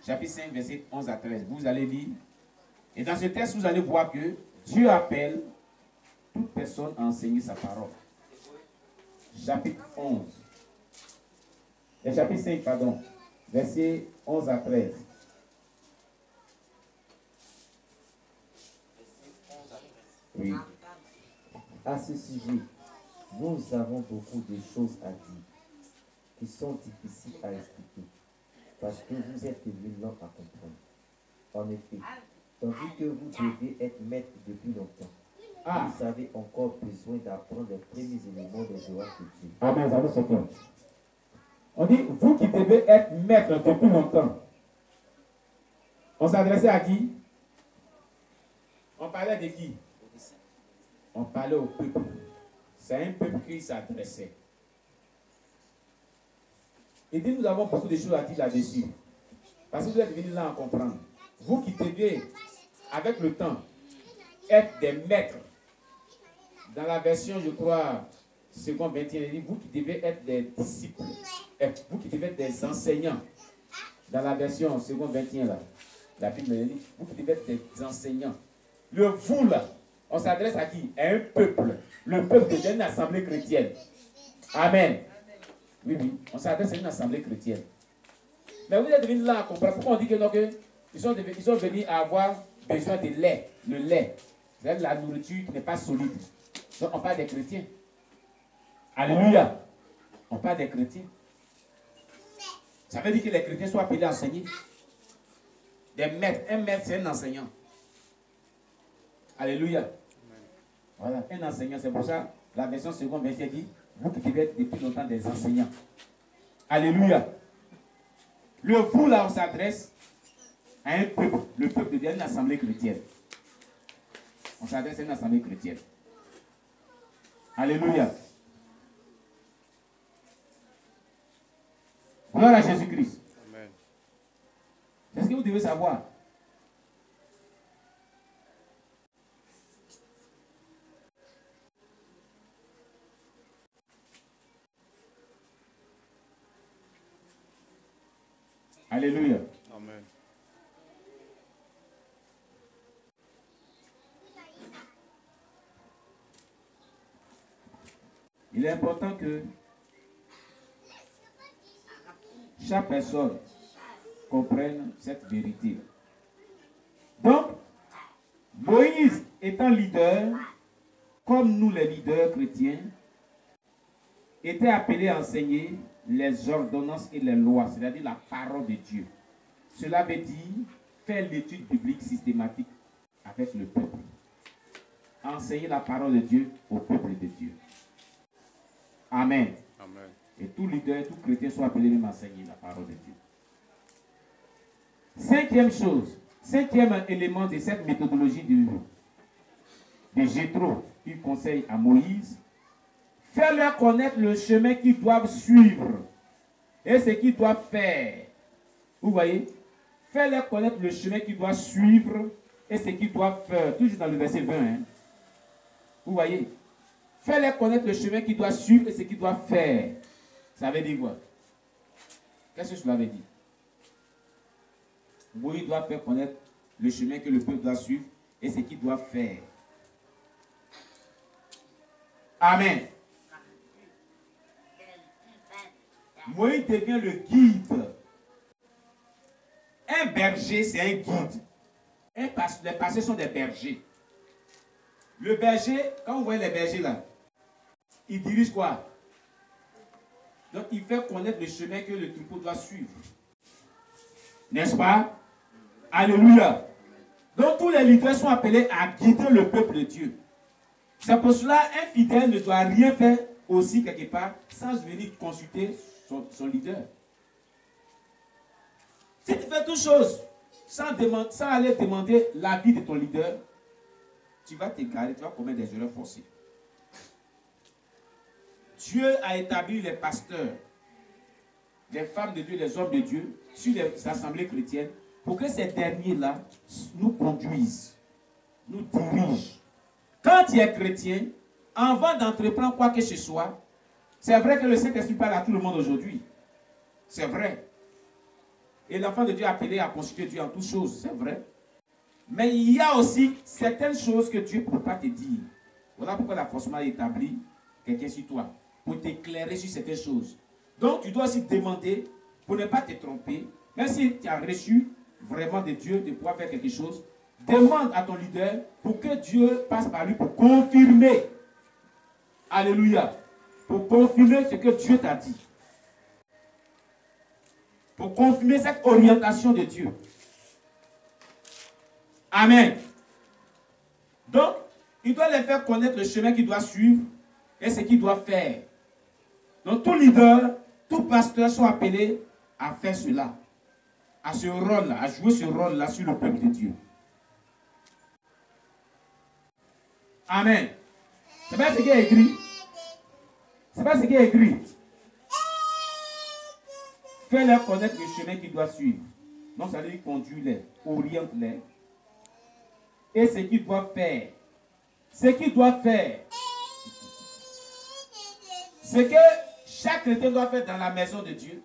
S2: 5, verset 11 à 13. Vous allez lire. Et dans ce texte, vous allez voir que Dieu appelle toute personne à enseigner sa parole. Chapitre 11. Chapitre 5, pardon. Verset 11 à 13. Oui.
S4: À ce sujet, nous avons beaucoup de choses à dire qui sont difficiles à expliquer parce que vous êtes devenus lents à comprendre. En effet, tandis que vous devez être maître depuis longtemps, vous avez encore besoin d'apprendre les premiers éléments des oracles de Dieu.
S2: Amen, ça nous suffit. On dit, vous qui devez être maître depuis longtemps. On s'adressait à qui? On parlait de qui? On parlait au peuple. C'est un peuple qui s'adressait. Il dit, nous avons beaucoup de choses à dire là-dessus. Parce que vous êtes venus là à comprendre. Vous qui devez, avec le temps, être des maîtres. Dans la version, je crois, seconde 21, il dit, vous qui devez être des disciples. Vous qui devez être des enseignants. Dans la version seconde 21, là, la Bible dit, vous qui devez être des enseignants. Le vous, là, on s'adresse à qui? À un peuple. Le peuple de une assemblée chrétienne. Amen. Oui, oui, on s'adresse à une assemblée chrétienne. Mais vous êtes venus là à comprendre. Pourquoi on dit que non, ils sont venus à avoir besoin de lait. Le lait. C'est la nourriture qui n'est pas solide. Donc on parle des chrétiens. Alléluia. On parle des chrétiens. Ça veut dire que les chrétiens sont appelés à enseigner. Des maîtres. Un maître, c'est un enseignant. Alléluia. Voilà, un enseignant. C'est pour ça, la version seconde verset dit, vous qui devez être depuis longtemps des enseignants. Alléluia. Le vous, là, on s'adresse à un peuple. Le peuple devient une assemblée chrétienne. On s'adresse à une assemblée chrétienne. Alléluia. Gloire à Jésus-Christ. C'est ce que vous devez savoir. Alléluia.
S5: Amen.
S2: Il est important que chaque personne comprenne cette vérité. Donc, Moïse étant leader, comme nous les leaders chrétiens, était appelé à enseigner les ordonnances et les lois, c'est-à-dire la parole de Dieu. Cela veut dire faire l'étude biblique systématique avec le peuple. Enseigner la parole de Dieu au peuple de Dieu. Amen.
S5: Amen.
S2: Et tout leader, tout chrétien sont appelés même à enseigner la parole de Dieu. Cinquième chose, cinquième élément de cette méthodologie de Jéthro, il conseille à Moïse, fais-leur connaître le chemin qu'ils doivent suivre et ce qu'ils doivent faire. Vous voyez? Fais-leur connaître le chemin qu'ils doivent suivre et ce qu'ils doivent faire. Toujours dans le verset 20. Hein? Vous voyez? Fais-leur connaître le chemin qu'ils doivent suivre et ce qu'ils doivent faire. Ça veut dire quoi? Qu'est-ce que cela veut dire? Moïse doit faire connaître le chemin que le peuple doit suivre et ce qu'il doit faire. Amen. Moïse devient le guide. Un berger, c'est un guide. Les pasteurs sont des bergers. Le berger, quand vous voyez les bergers là, il dirige quoi? Donc il fait connaître le chemin que le troupeau doit suivre. N'est-ce pas? Alléluia. Donc tous les leaders sont appelés à guider le peuple de Dieu. C'est pour cela un fidèle ne doit rien faire aussi quelque part sans venir consulter son leader. Si tu fais toutes choses sans aller demander l'avis de ton leader, tu vas t'égarer, tu vas commettre des erreurs forcées. Dieu a établi les pasteurs, les femmes de Dieu, les hommes de Dieu, sur les assemblées chrétiennes, pour que ces derniers-là nous conduisent, nous dirigent. Quand tu es chrétien, avant d'entreprendre quoi que ce soit, c'est vrai que le Saint-Esprit parle à tout le monde aujourd'hui. C'est vrai. Et l'enfant de Dieu est appelé à consulter Dieu en toutes choses, c'est vrai. Mais il y a aussi certaines choses que Dieu ne peut pas te dire. Voilà pourquoi la force a établi quelqu'un sur toi, pour t'éclairer sur certaines choses. Donc tu dois aussi demander, pour ne pas te tromper, même si tu as reçu vraiment de Dieu de pouvoir faire quelque chose, demande à ton leader pour que Dieu passe par lui pour confirmer. Alléluia. Pour confirmer ce que Dieu t'a dit. Pour confirmer cette orientation de Dieu. Amen. Donc, il doit les faire connaître le chemin qu'il doit suivre et ce qu'il doit faire. Donc, tout leader, tout pasteur sont appelés à faire cela. À ce rôle-là, à jouer ce rôle-là sur le peuple de Dieu. Amen. C'est pas ce qui est écrit. C'est pas ce qui est écrit. Fais-leur connaître le chemin qu'ils doivent suivre. Non, ça veut dire conduis-les, oriente-les. Et ce qu'ils doivent faire. Ce qu'ils doivent faire. Ce que chaque chrétien doit faire dans la maison de Dieu.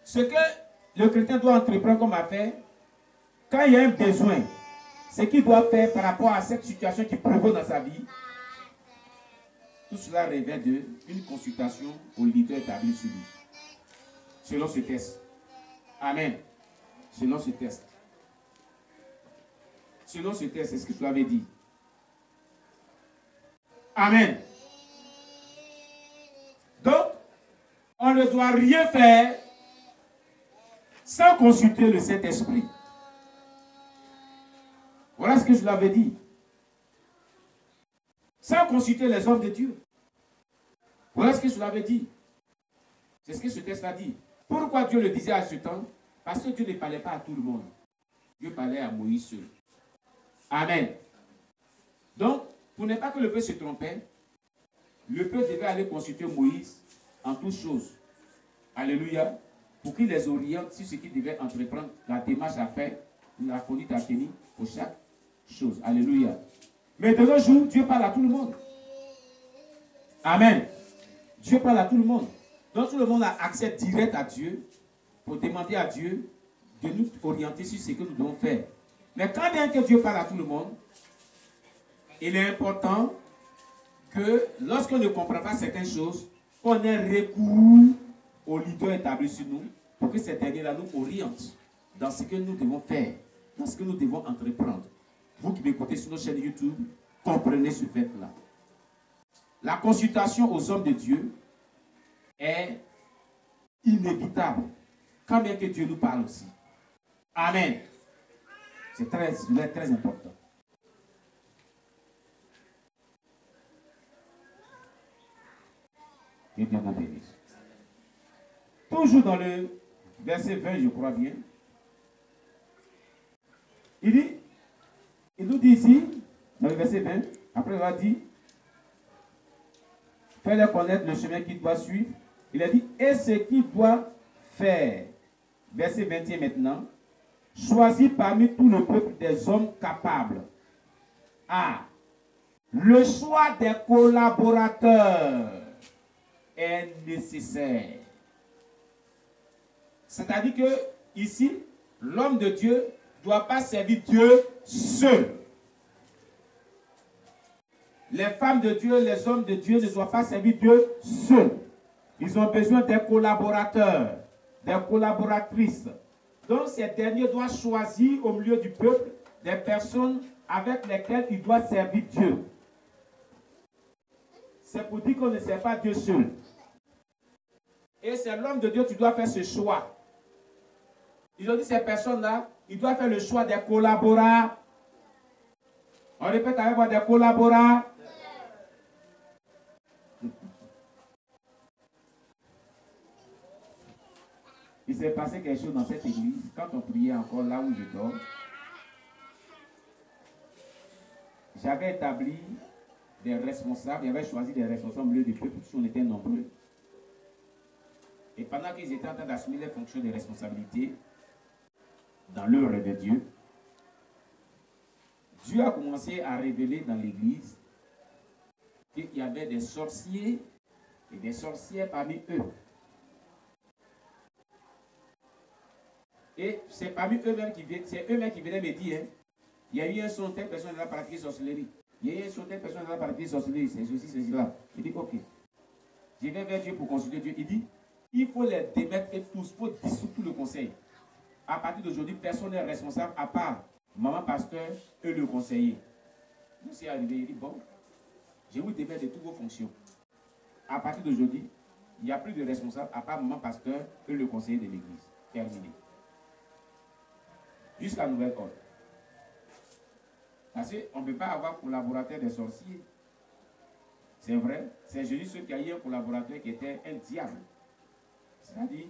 S2: Ce que le chrétien doit entreprendre comme affaire. Quand il y a un besoin. Ce qu'il doit faire par rapport à cette situation qui provoque dans sa vie. Tout cela révèle d'une consultation au leader établi sur lui. Selon ce test. Amen. Selon ce test. Selon ce test, c'est ce que tu avais dit. Amen. Donc, on ne doit rien faire sans consulter le Saint-Esprit. Voilà ce que je l'avais dit. Sans consulter les hommes de Dieu. Voilà ce que je l'avais dit. C'est ce que ce texte a dit. Pourquoi Dieu le disait à ce temps? Parce que Dieu ne parlait pas à tout le monde. Dieu parlait à Moïse seul. Amen. Donc, pour ne pas que le peuple se trompait, le peuple devait aller consulter Moïse en toutes choses. Alléluia. Pour qu'il les oriente sur ce qu'il devait entreprendre, la démarche à faire, la conduite à tenir pour chaque chose. Alléluia. Mais de nos jours, Dieu parle à tout le monde. Amen. Dieu parle à tout le monde. Donc tout le monde a accès direct à Dieu pour demander à Dieu de nous orienter sur ce que nous devons faire. Mais quand bien que Dieu parle à tout le monde, il est important que lorsqu'on ne comprend pas certaines choses, qu'on ait recours aux leaders établis sur nous pour que ces derniers-là nous orientent dans ce que nous devons faire, dans ce que nous devons entreprendre. Vous qui m'écoutez sur nos chaînes YouTube, comprenez ce fait-là. La consultation aux hommes de Dieu est inévitable, quand bien que Dieu nous parle aussi. Amen. C'est très important. Que Dieu vous bénisse. Toujours dans le verset 20, je crois bien. Il nous dit ici, dans le verset 20, après il a dit, fais-leur connaître le chemin qu'il doit suivre. Il a dit, et ce qu'il doit faire. Verset 21 maintenant. Choisis parmi tout le peuple des hommes capables. Ah, le choix des collaborateurs est nécessaire. C'est-à-dire que ici, l'homme de Dieu ne doit pas servir Dieu seul. Les femmes de Dieu, les hommes de Dieu ne doivent pas servir Dieu seuls. Ils ont besoin des collaborateurs, des collaboratrices. Donc ces derniers doivent choisir au milieu du peuple des personnes avec lesquelles ils doivent servir Dieu. C'est pour dire qu'on ne sert pas Dieu seul. Et c'est l'homme de Dieu qui doit faire ce choix. Ils ont dit ces personnes-là, ils doivent faire le choix des collaborateurs. On répète avec moi, des collaborateurs. Il s'est passé quelque chose dans cette église, quand on priait encore là où je dors. J'avais établi des responsables, j'avais choisi des responsables au milieu du peuple, si on était nombreux. Et pendant qu'ils étaient en train d'assumer les fonctions de responsabilité dans l'œuvre de Dieu, Dieu a commencé à révéler dans l'église qu'il y avait des sorciers et des sorcières parmi eux. Et c'est parmi eux-mêmes qui venaient me dire, hein, il y a eu un son, telle personne qui a pratiqué sorcellerie. Il y a eu un son, telle personne qui a pratiqué sorcellerie, c'est ceci, c'est cela. Il dit, ok. Je vais vers Dieu pour consulter Dieu. Il dit, il faut les démettre et tous, il faut dissoudre tout le conseil. À partir d'aujourd'hui, personne n'est responsable à part maman pasteur et le conseiller. Nous c'est arrivé, il dit, bon, je vous démets de toutes vos fonctions. À partir d'aujourd'hui, il n'y a plus de responsable à part maman pasteur et le conseiller de l'église. Terminé. Jusqu'à nouvelle ordre. Parce qu'on ne peut pas avoir collaborateur des sorciers. C'est vrai. C'est Jésus qui a eu un collaborateur qui était un diable. C'est-à-dire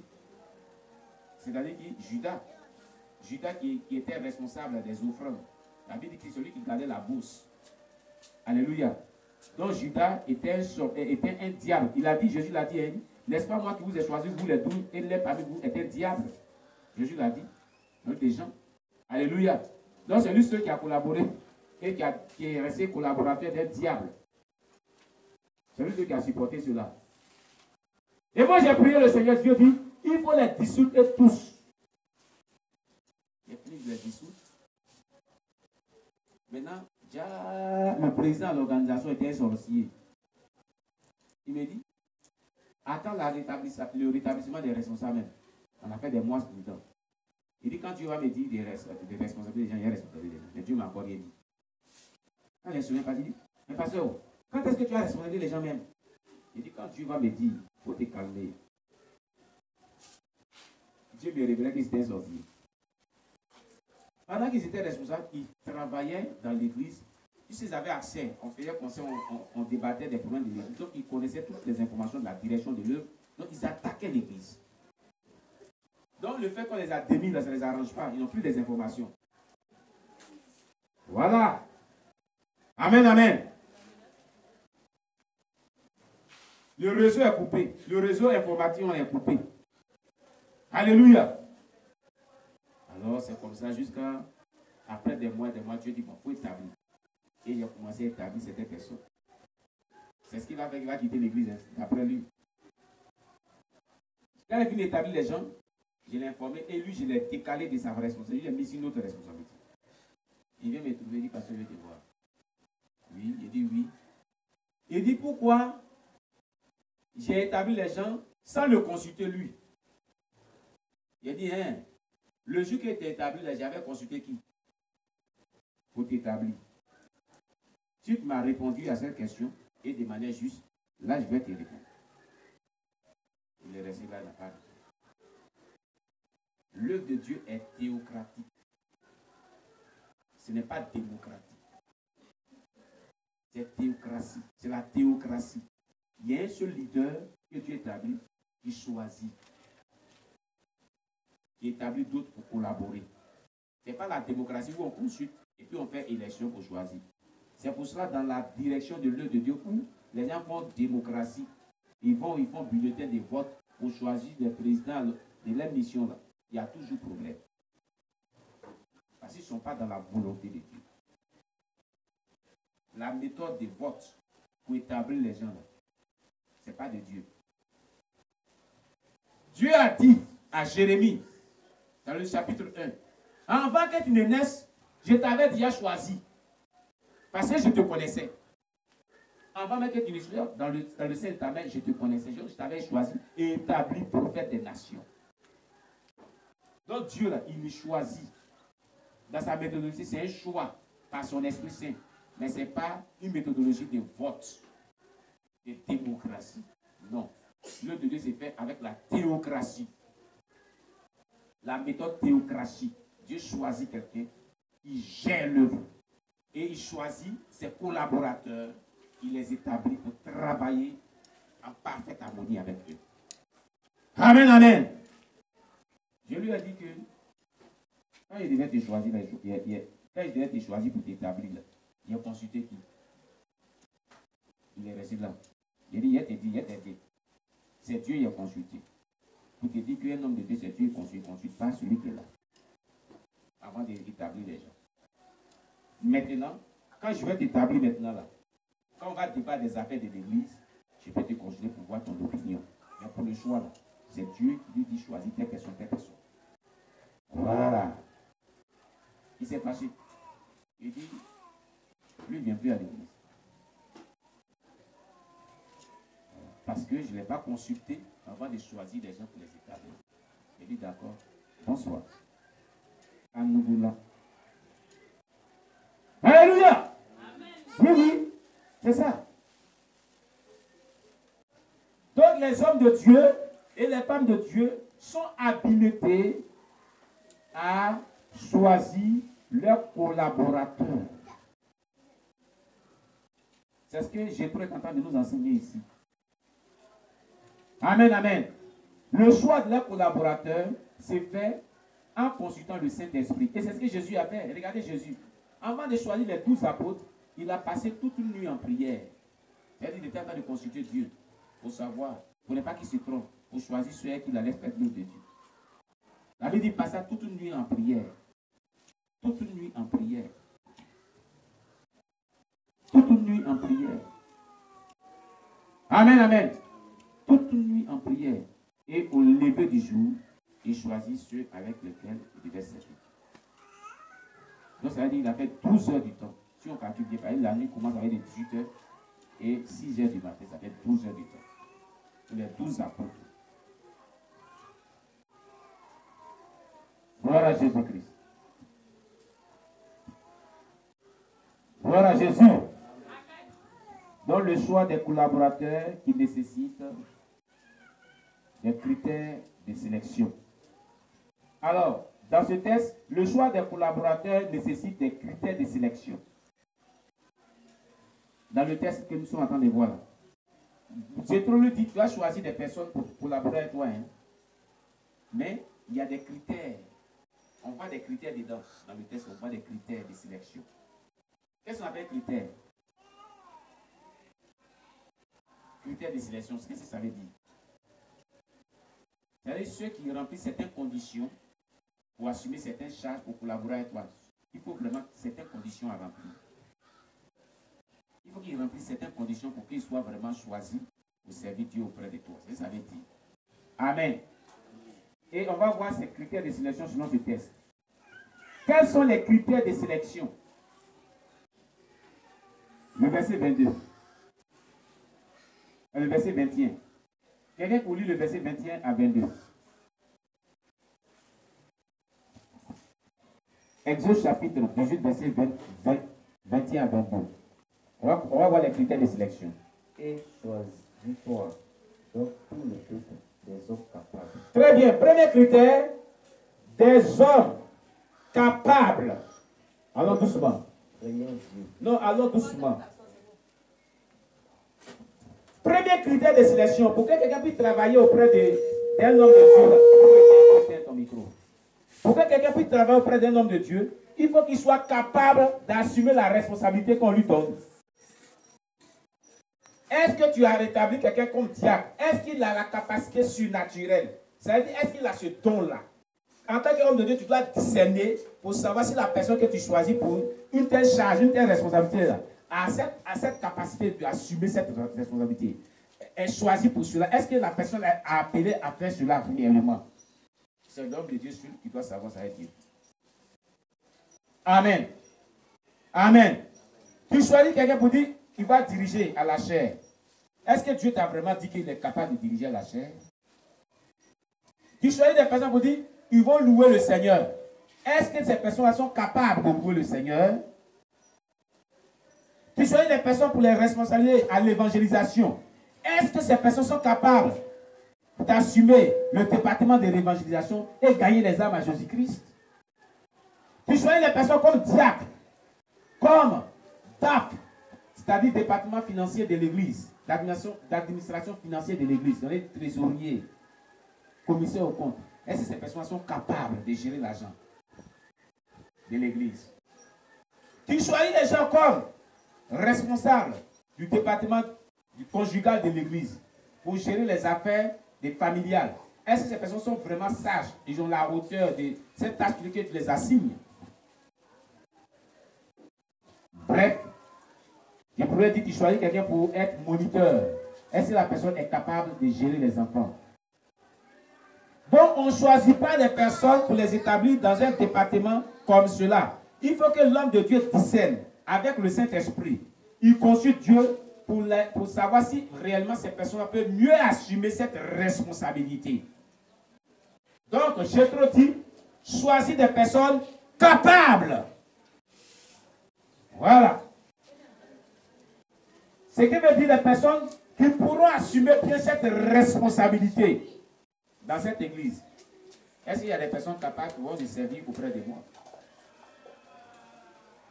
S2: qui Judas. Judas qui était responsable des offrandes. La Bible dit que c'est celui qui gardait la bourse. Alléluia. Donc Judas était un diable. Il a dit, Jésus l'a dit, hein, n'est-ce pas moi qui vous ai choisi, vous les 12, et l'un parmi vous était un diable. Jésus l'a dit. Donc des gens. Alléluia. Donc c'est lui seul qui a collaboré et qui est resté collaborateur d'un diable. C'est lui seul qui a supporté cela. Et moi j'ai prié le Seigneur, Dieu dit, il faut les dissoudre tous. Il est fini de les dissoudre. Maintenant, déjà, le président de l'organisation était un sorcier. Il me dit, attends le rétablissement des responsables même. On a fait des mois dedans. Il dit, quand Dieu va me dire des responsabilités des gens, il y a responsabilité des gens. Mais Dieu m'a encore rien dit. Quand je ne souviens pas, il dit, mais pasteur, quand est-ce que tu as responsabilité les gens même? Il dit, quand Dieu va me dire, il faut te calmer. Dieu me révélait qu'ils étaient sorciers. Pendant qu'ils étaient responsables, ils travaillaient dans l'église. Ils avaient accès, on faisait conseil, on débattait des problèmes de l'église. Donc ils connaissaient toutes les informations de la direction de l'œuvre. Donc ils attaquaient l'église. Donc le fait qu'on les a démis, ça ne les arrange pas. Ils n'ont plus des informations. Voilà. Amen, amen. Le réseau est coupé. Le réseau informatique est coupé. Alléluia. Alors c'est comme ça jusqu'à après des mois, Dieu dit, bon, il faut établir. Et il a commencé à établir certaines personnes. C'est ce qu'il va faire, il va quitter l'église, hein, d'après lui. Quand il finit d'établir les gens, Je l'ai informé et lui, je l'ai décalé de sa responsabilité. Il a mis sur notre responsabilité. Il vient me trouver, il dit, pasteur, je vais te voir. Oui, il dit oui. Il dit, pourquoi j'ai établi les gens sans le consulter lui? Il dit, hein, le jour que tu as établi, j'avais consulté qui? Pour t'établir. Si tu m'as répondu à cette question et de manière juste, là, je vais te répondre. Il est resté là, il n'a pas répondu. L'œuvre de Dieu est théocratique. Ce n'est pas démocratique. C'est théocratie. C'est la théocratie. Il y a un seul leader que Dieu établit qui choisit. Qui établit d'autres pour collaborer. Ce n'est pas la démocratie où on consulte et puis on fait élection pour choisir. C'est pour cela dans la direction de l'œuvre de Dieu où les gens font démocratie. Ils font bulletin de vote pour choisir les présidents de leur mission là. Il y a toujours problème. Parce qu'ils ne sont pas dans la volonté de Dieu. La méthode de vote pour établir les gens là, ce n'est pas de Dieu. Dieu a dit à Jérémie, dans le chapitre 1, avant que tu ne naisses, je t'avais déjà choisi. Parce que je te connaissais. Avant même que tu ne sois dans le sein de ta mère, je te connaissais. Je t'avais choisi et établi prophète des nations. Donc Dieu, là, il nous choisit. Dans sa méthodologie, c'est un choix par son Esprit Saint. Mais ce n'est pas une méthodologie de vote, de démocratie. Non. L'œuvre de Dieu s'est fait avec la théocratie. La méthode théocratie. Dieu choisit quelqu'un qui gère l'œuvre. Et il choisit ses collaborateurs. Il les établit pour travailler en parfaite harmonie avec eux. Amen, amen. Je lui ai dit que quand il devait te choisir, quand il devait te choisir pour t'établir, il a consulté qui? Il est resté là. Il a dit, il a t'aidé. C'est Dieu qui a consulté. Pour te dire qu'un homme de Dieu, c'est Dieu qui consulte. Il ne consulte pas celui qui est là. Avant d'établir les gens. Maintenant, quand je vais t'établir maintenant là, quand on va débattre des affaires de l'église, je peux te consulter pour voir ton opinion. Mais pour le choix là, c'est Dieu qui lui dit choisis telle personne, telle personne. Voilà. Il s'est passé. Il dit, lui ne vient plus à l'église. Parce que je ne l'ai pas consulté avant de choisir des gens pour les établir. Il dit d'accord. Bonsoir. À nouveau là. Alléluia. Oui, oui. C'est ça. Donc les hommes de Dieu et les femmes de Dieu sont habilités à choisir leurs collaborateurs. C'est ce que Jésus est en train de nous enseigner ici. Amen, amen. Le choix de leurs collaborateurs s'est fait en consultant le Saint-Esprit. Et c'est ce que Jésus a fait. Regardez Jésus. Avant de choisir les 12 apôtres, il a passé toute une nuit en prière. C'est-à-dire qu'il était en train de consulter Dieu pour savoir, pour ne pas qu'il se trompe, pour choisir ceux qu'il allait faire l'œuvre de Dieu. La Bible dit qu'il passa toute une nuit en prière. Toute une nuit en prière. Toute une nuit en prière. Amen, amen. Toute une nuit en prière. Et au lever du jour, il choisit ceux avec lesquels il devait servir. Donc ça veut dire qu'il a fait 12 heures du temps. Si on calcule bien, la nuit commence avec 18 heures et 6 heures du matin, ça fait 12 heures du temps. C'est les 12 apôtres. Gloire à Jésus-Christ. Gloire à Jésus. Donc le choix des collaborateurs qui nécessitent des critères de sélection. Alors, dans ce texte, le choix des collaborateurs nécessite des critères de sélection. Dans le texte que nous sommes en train de voir là. Jétro lui dit, tu as choisi des personnes pour collaborer avec toi. Hein? Mais il y a des critères. On voit des critères dedans. Dans le texte, on voit des critères de sélection. Qu'est-ce qu'on appelle critères? Critères de sélection, qu'est-ce que ça veut dire? C'est-à-dire ceux qui remplissent certaines conditions pour assumer certaines charges, pour collaborer avec toi. Il faut vraiment certaines conditions à remplir. Il faut qu'ils remplissent certaines conditions pour qu'ils soient vraiment choisis pour servir Dieu auprès de toi. C'est ce que ça veut dire. Amen. Et on va voir ces critères de sélection selon ce test. Quels sont les critères de sélection? Le verset 22. Le verset 21. Quelqu'un pour lire le verset 21 à 22. Exode chapitre 18, verset 21 à 22. On va voir les critères de sélection.
S4: Et choisis-toi donc tout le peuple des hommes capables.
S2: Très bien. Premier critère, des hommes capables. Allons doucement.
S4: Craignant Dieu.
S2: Non, allons doucement. Premier critère de sélection, pour que quelqu'un puisse travailler auprès d'un homme de Dieu, là, ton micro. Pour que quelqu'un puisse travailler auprès d'un homme de Dieu, il faut qu'il soit capable d'assumer la responsabilité qu'on lui donne. Est-ce que tu as rétabli quelqu'un comme diacre? Est-ce qu'il a la capacité surnaturelle? C'est-à-dire, est-ce qu'il a ce don-là? En tant qu'homme de Dieu, tu dois discerner pour savoir si la personne que tu choisis pour une telle charge, une telle responsabilité là, a cette capacité d'assumer cette responsabilité. Elle choisit pour cela. Est-ce que la personne est appelée à faire cela réellement? C'est l'homme de Dieu qui doit savoir ça. Dieu. Amen. Amen. Tu choisis quelqu'un pour dire qu'il va diriger à la chair. Est-ce que Dieu t'a vraiment dit qu'il est capable de diriger à la chair? Tu choisis des personnes pour dire qu'ils vont louer le Seigneur. Est-ce que ces personnes sont capables de louer le Seigneur? Tu choisis des personnes pour les responsabiliser à l'évangélisation. Est-ce que ces personnes sont capables d'assumer le département de l'évangélisation et gagner les âmes à Jésus-Christ? Tu choisis des personnes comme diacre, comme DAF, c'est-à-dire département financier de l'Église, d'administration financière de l'Église, dans les trésoriers, commissaires aux comptes. Est-ce que ces personnes sont capables de gérer l'argent de l'Église? Tu choisis des gens comme responsables du département du conjugal de l'Église pour gérer les affaires des familiales. Est-ce que ces personnes sont vraiment sages? Ils ont la hauteur de cette tâche que tu les assignes. Bref, je pourrais dire que tu choisis quelqu'un pour être moniteur. Est-ce que la personne est capable de gérer les enfants? Donc, on ne choisit pas des personnes pour les établir dans un département comme cela. Il faut que l'homme de Dieu discerne avec le Saint-Esprit. Il consulte Dieu pour savoir si réellement ces personnes peuvent mieux assumer cette responsabilité. Donc, Jétro dit, choisis des personnes capables. Voilà. Ce qui veut dire des personnes qui pourront assumer bien cette responsabilité dans cette église. Est-ce qu'il y a des personnes capables qui vont se servir auprès de moi?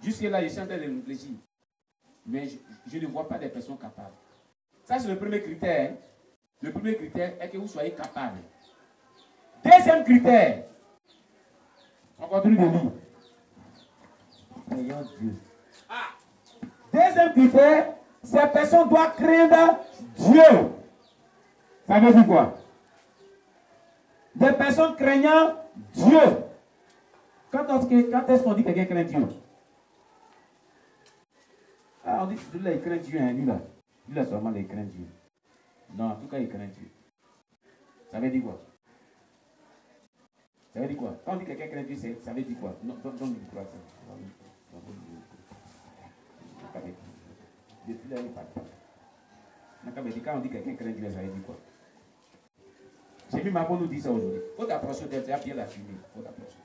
S2: Jusque-là, je suis en train de réfléchir. Mais je ne vois pas des personnes capables. Ça, c'est le premier critère. Le premier critère est que vous soyez capable. Deuxième critère. On continue de lire.
S4: Craignant Dieu.
S2: Deuxième critère, ces personnes doivent craindre Dieu. Ça veut dire quoi? Des personnes craignant Dieu. Quand est-ce qu'on dit que quelqu'un craint Dieu? Ah, on dit que lui-là, il craint Dieu, hein, lui-là. Lui-là, seulement, il craint Dieu. Non, en tout cas, il craint Dieu. Ça veut dire quoi? Ça veut dire quoi? Quand on dit que quelqu'un craint Dieu, ça veut dire quoi? Non, donne-lui quoi ça. Depuis là, il parle pas. Quand on dit que quelqu'un craint Dieu, ça veut dire quoi? J'ai mis ma peau nous dit ça aujourd'hui. Il faut t'approcher d'elle, tu as bien la fumer. Il faut t'approcher.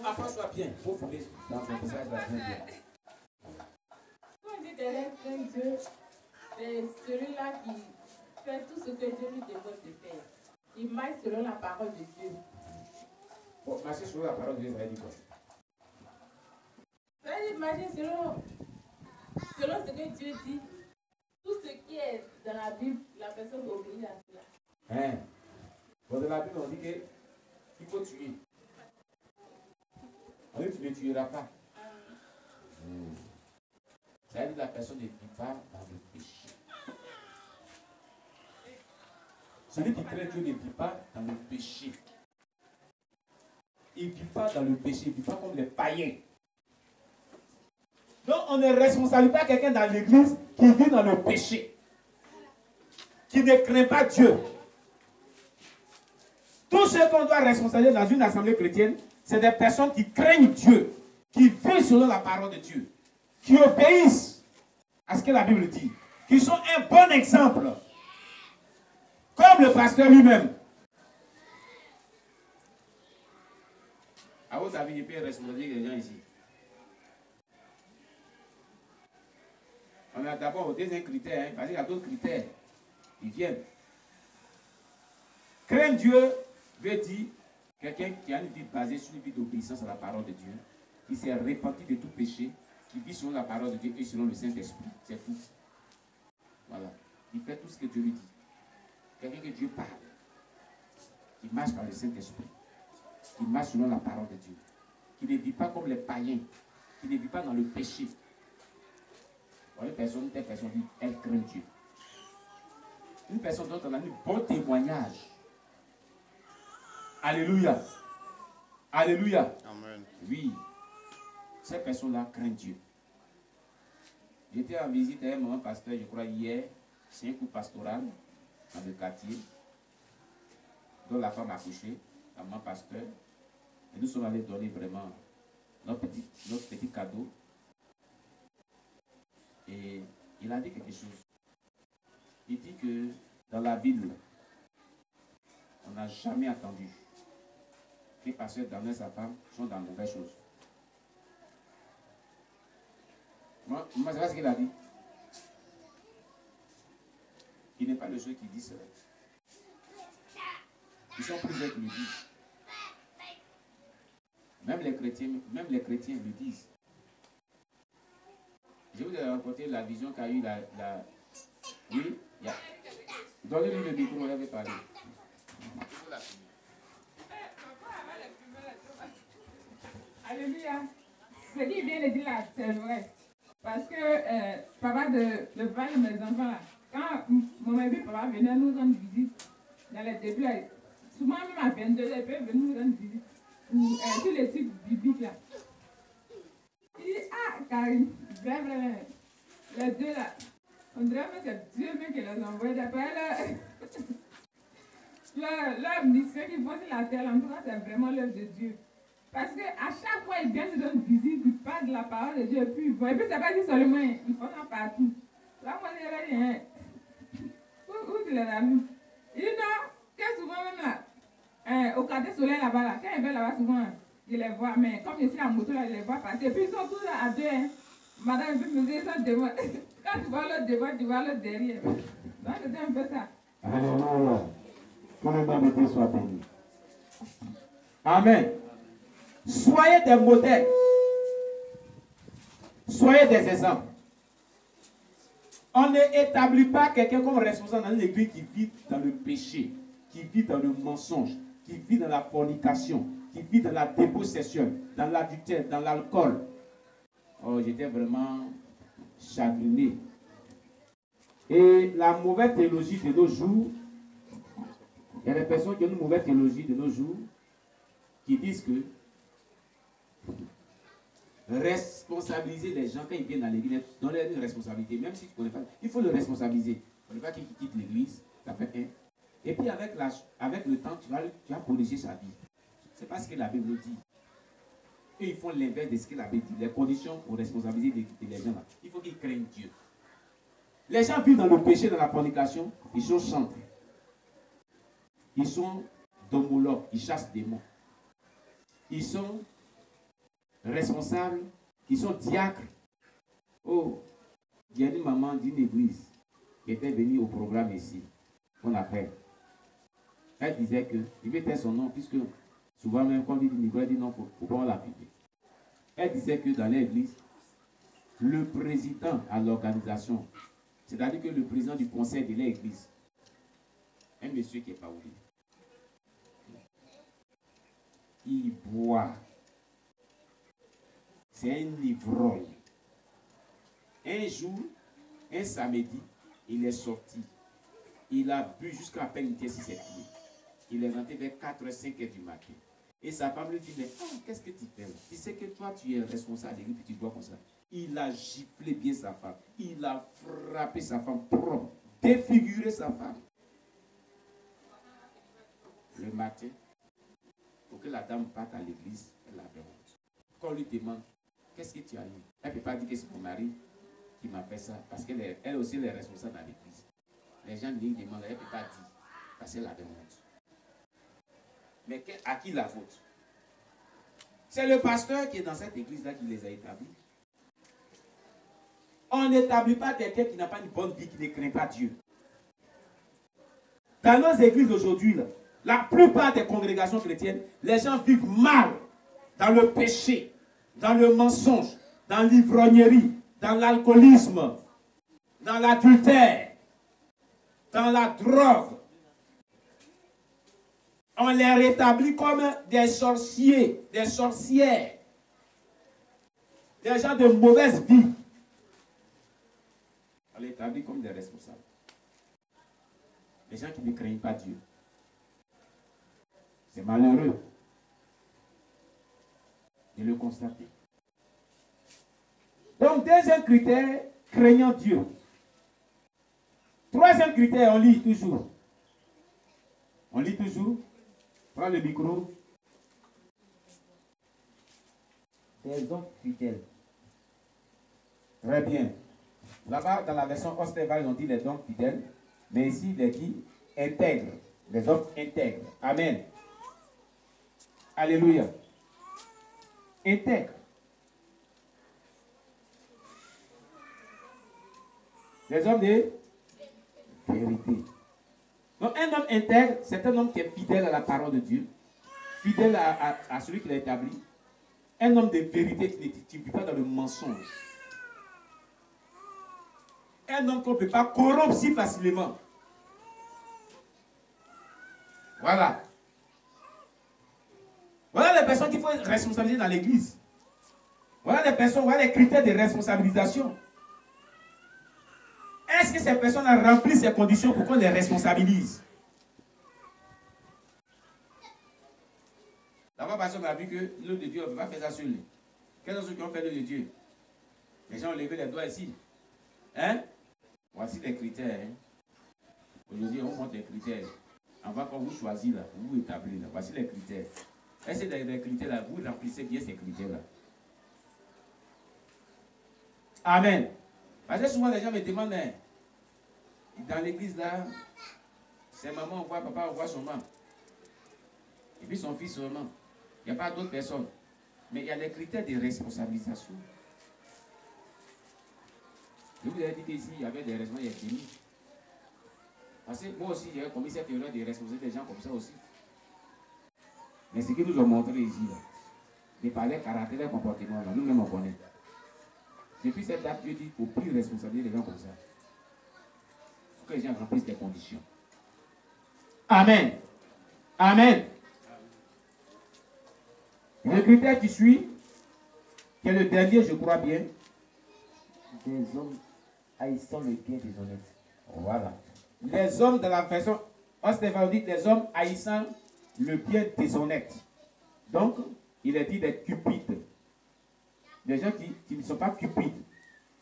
S2: Approche-toi bien. Il faut fumer dans son visage.
S5: Quand on dit quelqu'un craint Dieu, c'est celui-là qui fait tout ce que Dieu lui demande de faire. Il marche selon la parole de Dieu.
S2: Bon, marcher selon la parole de Dieu, ça veut dire quoi?
S5: Ça veut dire marcher selon ce que Dieu dit. Tout ce qui est dans la Bible, la personne obéit à cela.
S2: Hein? Dans la Bible, on dit qu'il faut tuer. On dit que tu ne tueras pas. Ça veut dire que la personne ne vit pas dans le péché. Celui qui craint Dieu ne vit pas dans le péché. Il ne vit pas dans le péché, il ne vit pas comme les païens. Donc on ne responsabilise pas quelqu'un dans l'église qui vit dans le péché. qui ne craint pas Dieu. Tout ce qu'on doit responsabiliser dans une assemblée chrétienne, c'est des personnes qui craignent Dieu, qui vivent selon la parole de Dieu, qui obéissent à ce que la Bible dit, qui sont un bon exemple, comme le pasteur lui-même. À votre avis, il peut responsabiliser les gens ici. On a d'abord deuxième critère, parce qu'il y a d'autres critères. Ils viennent. Craindre Dieu veut dire quelqu'un qui a une vie basée sur une vie d'obéissance à la parole de Dieu, qui s'est repenti de tout péché, qui vit selon la parole de Dieu et selon le Saint-Esprit. C'est tout. Voilà. Il fait tout ce que Dieu lui dit. Quelqu'un que Dieu parle, qui marche par le Saint-Esprit, qui marche selon la parole de Dieu, qui ne vit pas comme les païens, qui ne vit pas dans le péché. Une personne, telle personne dit, elle craint Dieu. Une personne dont on a un bon témoignage. Alléluia. Alléluia. Amen. Oui. Cette personne-là craint Dieu. J'étais en visite à un moment pasteur, je crois hier, c'est un coup pastoral dans le quartier, dont la femme a accouché, la maman pasteur. Et nous sommes allés donner vraiment notre petit cadeau. Et il a dit quelque chose. Il dit que dans la Bible, on n'a jamais attendu que pasteur Daniel et sa femme sont dans de mauvaises choses. Moi, c'est pas ce qu'il a dit. Il n'est pas le seul qui dit cela. Ils sont plusieurs qui le disent. Même les chrétiens le disent. Je vous ai raconté la vision qu'a eu la... Oui, donnez-lui le micro, elle veut parler.
S5: Alléluia. Ce qu'il vient de dire là, c'est vrai. Parce que papa le père de mes enfants là, quand mon mari papa venait nous rendre visite dans les débuts, souvent même à 22 heures, il peut venir nous rendre visite. Ou sur les sites bibliques là. Il dit, ah, Karine, vraiment, les deux là, on dirait que c'est Dieu même qui les envoie. D'après leur mission qu'ils font sur la terre, en tout cas, c'est vraiment l'œuvre de Dieu. Parce qu'à chaque fois, ils viennent nous donner visite, ils parlent de la parole de Dieu, et puis ils vont. Et puis, c'est pas dit seulement, ils font ça partout. Là, moi, je leur dis, hein, où tu les as mis? Il dit, non, que souvent même là, au quartier soleil là-bas, là, quand ils viennent là-bas, souvent, je les vois, mais comme je suis en moto, là, je les vois passer. Et puis, ils sont tous là à deux, hein. Madame, il me dit, ils sont devant. Quand tu vois l'autre devant, tu vois l'autre derrière. Donc, c'était un peu ça.
S1: Alléluia. Que le nom de Dieu soit béni.
S2: Amen. Soyez des modèles. Soyez des exemples. On n'établit pas quelqu'un comme responsable dans une église qui vit dans le péché, qui vit dans le mensonge, qui vit dans la fornication, qui vit dans la dépossession, dans l'adultère, dans l'alcool. Oh, j'étais vraiment chagriné. Et la mauvaise théologie de nos jours, il y a des personnes qui ont une mauvaise théologie de nos jours, qui disent que responsabiliser les gens quand ils viennent dans l'église, donner une responsabilité, même si tu ne connais pas, il faut le responsabiliser. Il ne faut pas qu'il quitte l'église, ça fait un. Et puis avec le temps, tu vas corriger sa vie. C'est pas ce que la Bible dit. Eux, ils font l'inverse de ce que la Bible dit. Les conditions pour responsabiliser les gens là. Il faut qu'ils craignent Dieu. Les gens vivent dans le péché, dans la fornication, ils sont chantres. Ils sont domologues, ils chassent des démons. Ils sont responsables, ils sont diacres. Oh, il y a une maman d'une église qui était venue au programme ici, qu'on appelle. Elle disait que, il veut taire son nom, puisque souvent même quand on dit Nicolas, elle dit non, il faut pas l'appliquer. Elle disait que dans l'église, le président à l'organisation, c'est-à-dire que le président du conseil de l'église, un monsieur qui n'est pas oublié, il boit. C'est un ivrogne. Un jour, un samedi, il est sorti. Il a bu jusqu'à peine il était sur ses pieds. Il est rentré vers 4h, 5h du matin. Et sa femme lui dit, mais qu'est-ce que tu fais là? Tu sais que toi, tu es responsable et puis tu dois comme ça. Il a giflé bien sa femme. Il a frappé sa femme propre. défigurer sa femme. Le matin, pour que la dame parte à l'église, elle a honte. Quand on lui demande, qu'est-ce que tu as eu? Elle ne peut pas dire que c'est ton mari qui m'a fait ça, parce qu'elle aussi elle est responsable à l'église. Les gens lui demandent, elle ne peut pas dire, parce qu'elle a honte. Mais à qui la faute? C'est le pasteur qui est dans cette église-là qui les a établis. On n'établit pas quelqu'un qui n'a pas une bonne vie, qui ne craint pas Dieu. Dans nos églises aujourd'hui, la plupart des congrégations chrétiennes, les gens vivent mal dans le péché, dans le mensonge, dans l'ivrognerie, dans l'alcoolisme, dans l'adultère, dans la drogue. On les rétablit comme des sorciers, des sorcières, des gens de mauvaise vie. On les établit comme des responsables. Les gens qui ne craignent pas Dieu. C'est malheureux de le constater. Donc, deuxième critère, craignant Dieu. Troisième critère, on lit toujours. On lit toujours. Prends le micro.
S4: Des hommes fidèles.
S2: Très bien. Là-bas, dans la version Osterval, on dit les hommes fidèles. Mais ici, il est dit intègres. Les hommes intègres. Amen. Alléluia. Intègres. Les hommes de vérité. Donc, un homme intègre, c'est un homme qui est fidèle à la parole de Dieu, fidèle à celui qui l'a établi. Un homme de vérité qui ne vit pas dans le mensonge. Un homme qu'on ne peut pas corrompre si facilement. Voilà. Voilà les personnes qu'il faut responsabiliser dans l'église. Voilà les personnes, voilà les critères de responsabilisation. Est-ce que ces personnes ont rempli ces conditions pour qu'on les responsabilise? D'abord, parce qu'on a vu que l'œuvre de Dieu, on ne peut pas faire ça sur lui. Quels sont ceux qui ont fait l'œuvre de Dieu? Les gens ont levé les doigts ici. Hein? Voici les critères. Hein? Aujourd'hui, on montre les critères. Avant qu'on vous choisit là, vous vous établissez là. Voici les critères. Est-ce que les critères là, vous remplissez bien ces critères là? Amen. Parce que souvent les gens me demandent, hein, dans l'église là, c'est maman, on voit papa, on voit son maman. Et puis son fils seulement. Il n'y a pas d'autres personnes. Mais il y a les critères de responsabilisation. Je vous avais dit qu'ici, il y avait des responsabilités, il y a des limites. Parce que moi aussi, j'ai commis cette erreur de responsabiliser des gens comme ça aussi. Mais ce qu'ils nous ont montré ici, là, de parler caractère et comportement, là, nous-mêmes on connaît. Depuis cette date, Dieu dit qu'il ne faut plus responsabiliser les gens comme ça. Il faut que les gens remplissent des conditions. Amen. Amen. Le critère qui suit, qui est le dernier, je crois bien.
S4: Des hommes haïssant le gain déshonnête.
S2: Voilà. Les hommes de la version Ostéphane dit les hommes haïssant le bien déshonnête. Donc, il est dit des cupides. Des gens qui ne sont pas cupides.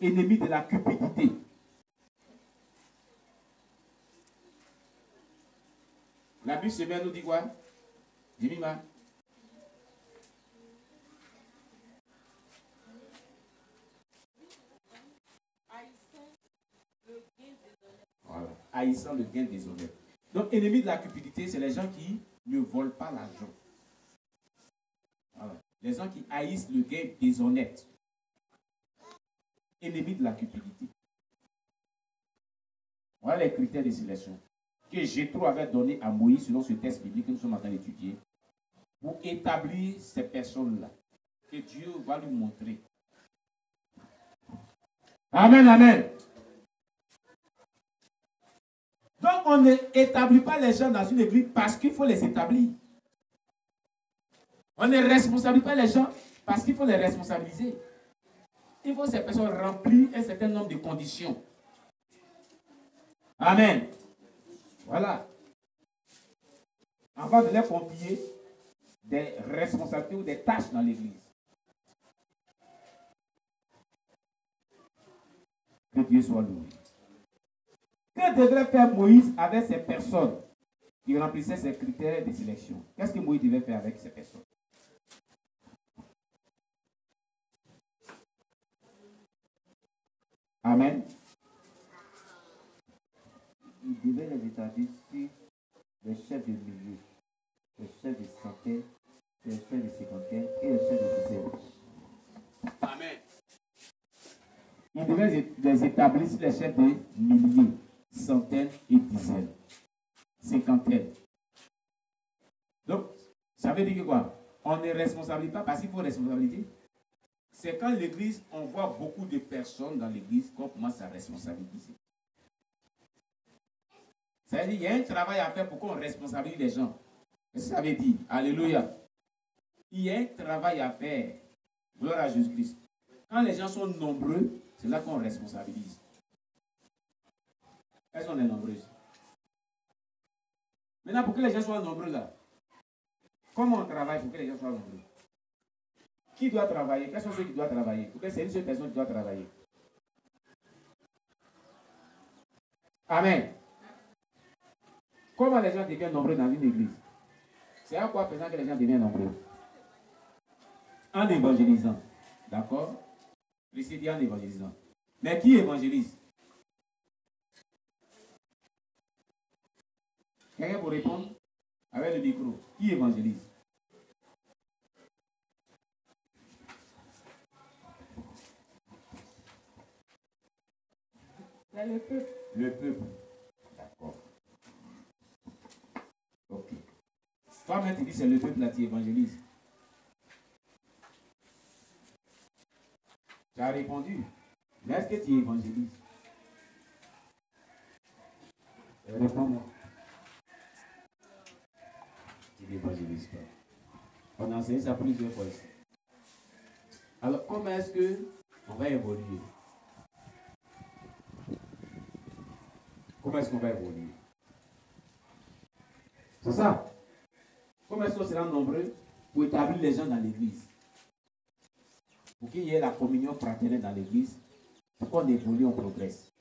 S2: Ennemis de la cupidité. La Bible semaine nous dit quoi? Jimima. Voilà. Haïssant le gain déshonnête. Donc, ennemis de la cupidité, c'est les gens qui ne volent pas l'argent. Voilà. Les gens qui haïssent le gain déshonnête. Ennemis de la cupidité. Voilà les critères de sélection que Jétro avait donné à Moïse selon ce texte biblique que nous sommes en train d'étudier pour établir ces personnes-là que Dieu va lui montrer. Amen, amen. Donc, on n'établit pas les gens dans une église parce qu'il faut les établir. On ne responsabilise pas les gens parce qu'il faut les responsabiliser. Il faut que ces personnes remplissent un certain nombre de conditions. Amen. Voilà. Avant de leur confier des responsabilités ou des tâches dans l'église. Que Dieu soit loué. Que devrait faire Moïse avec ces personnes qui remplissaient ces critères de sélection? Qu'est-ce que Moïse devait faire avec ces personnes? Amen.
S4: Il devait les établir sur les chefs de milliers, les chefs de centaines, les chefs de cinquantaine et les chefs de dizaines.
S2: Amen. Il devait les établir sur les chefs de milliers, centaines et dizaines, cinquantaines. Donc, ça veut dire que quoi? On ne responsabilise pas parce qu'il faut responsabilité. C'est quand l'église, on voit beaucoup de personnes dans l'église qu'on commence à responsabiliser. Ça veut dire qu'il y a un travail à faire pour qu'on responsabilise les gens. Qu'est-ce que ça veut dire? Alléluia. Il y a un travail à faire. Gloire à Jésus-Christ. Quand les gens sont nombreux, c'est là qu'on responsabilise. Est-ce qu'on est nombreux? Maintenant, pour que les gens soient nombreux là, comment on travaille pour que les gens soient nombreux? Qui doit travailler? Quels sont ceux qui doivent travailler? Pour que c'est une seule personne qui doit travailler. Amen. Comment les gens deviennent nombreux dans une église? C'est à quoi faisant que les gens deviennent nombreux? En évangélisant. D'accord? Ici dit en évangélisant. Mais qui évangélise? Quelqu'un pour répondre? Avec le micro. Qui évangélise?
S5: C'est le peuple.
S2: Le peuple. D'accord. Ok. Toi-même, tu dis c'est le peuple là qui évangélise. Tu as répondu. Mais est-ce que tu évangélises? Réponds-moi. Tu n'évangélises pas. On a enseigné ça plusieurs fois ici. Alors, comment est-ce qu'on va évoluer? Comment est-ce qu'on va évoluer? C'est ça. Comment est-ce qu'on sera nombreux pour établir les gens dans l'église? Pour qu'il y ait la communion fraternelle dans l'église, pour qu'on évolue, on progresse.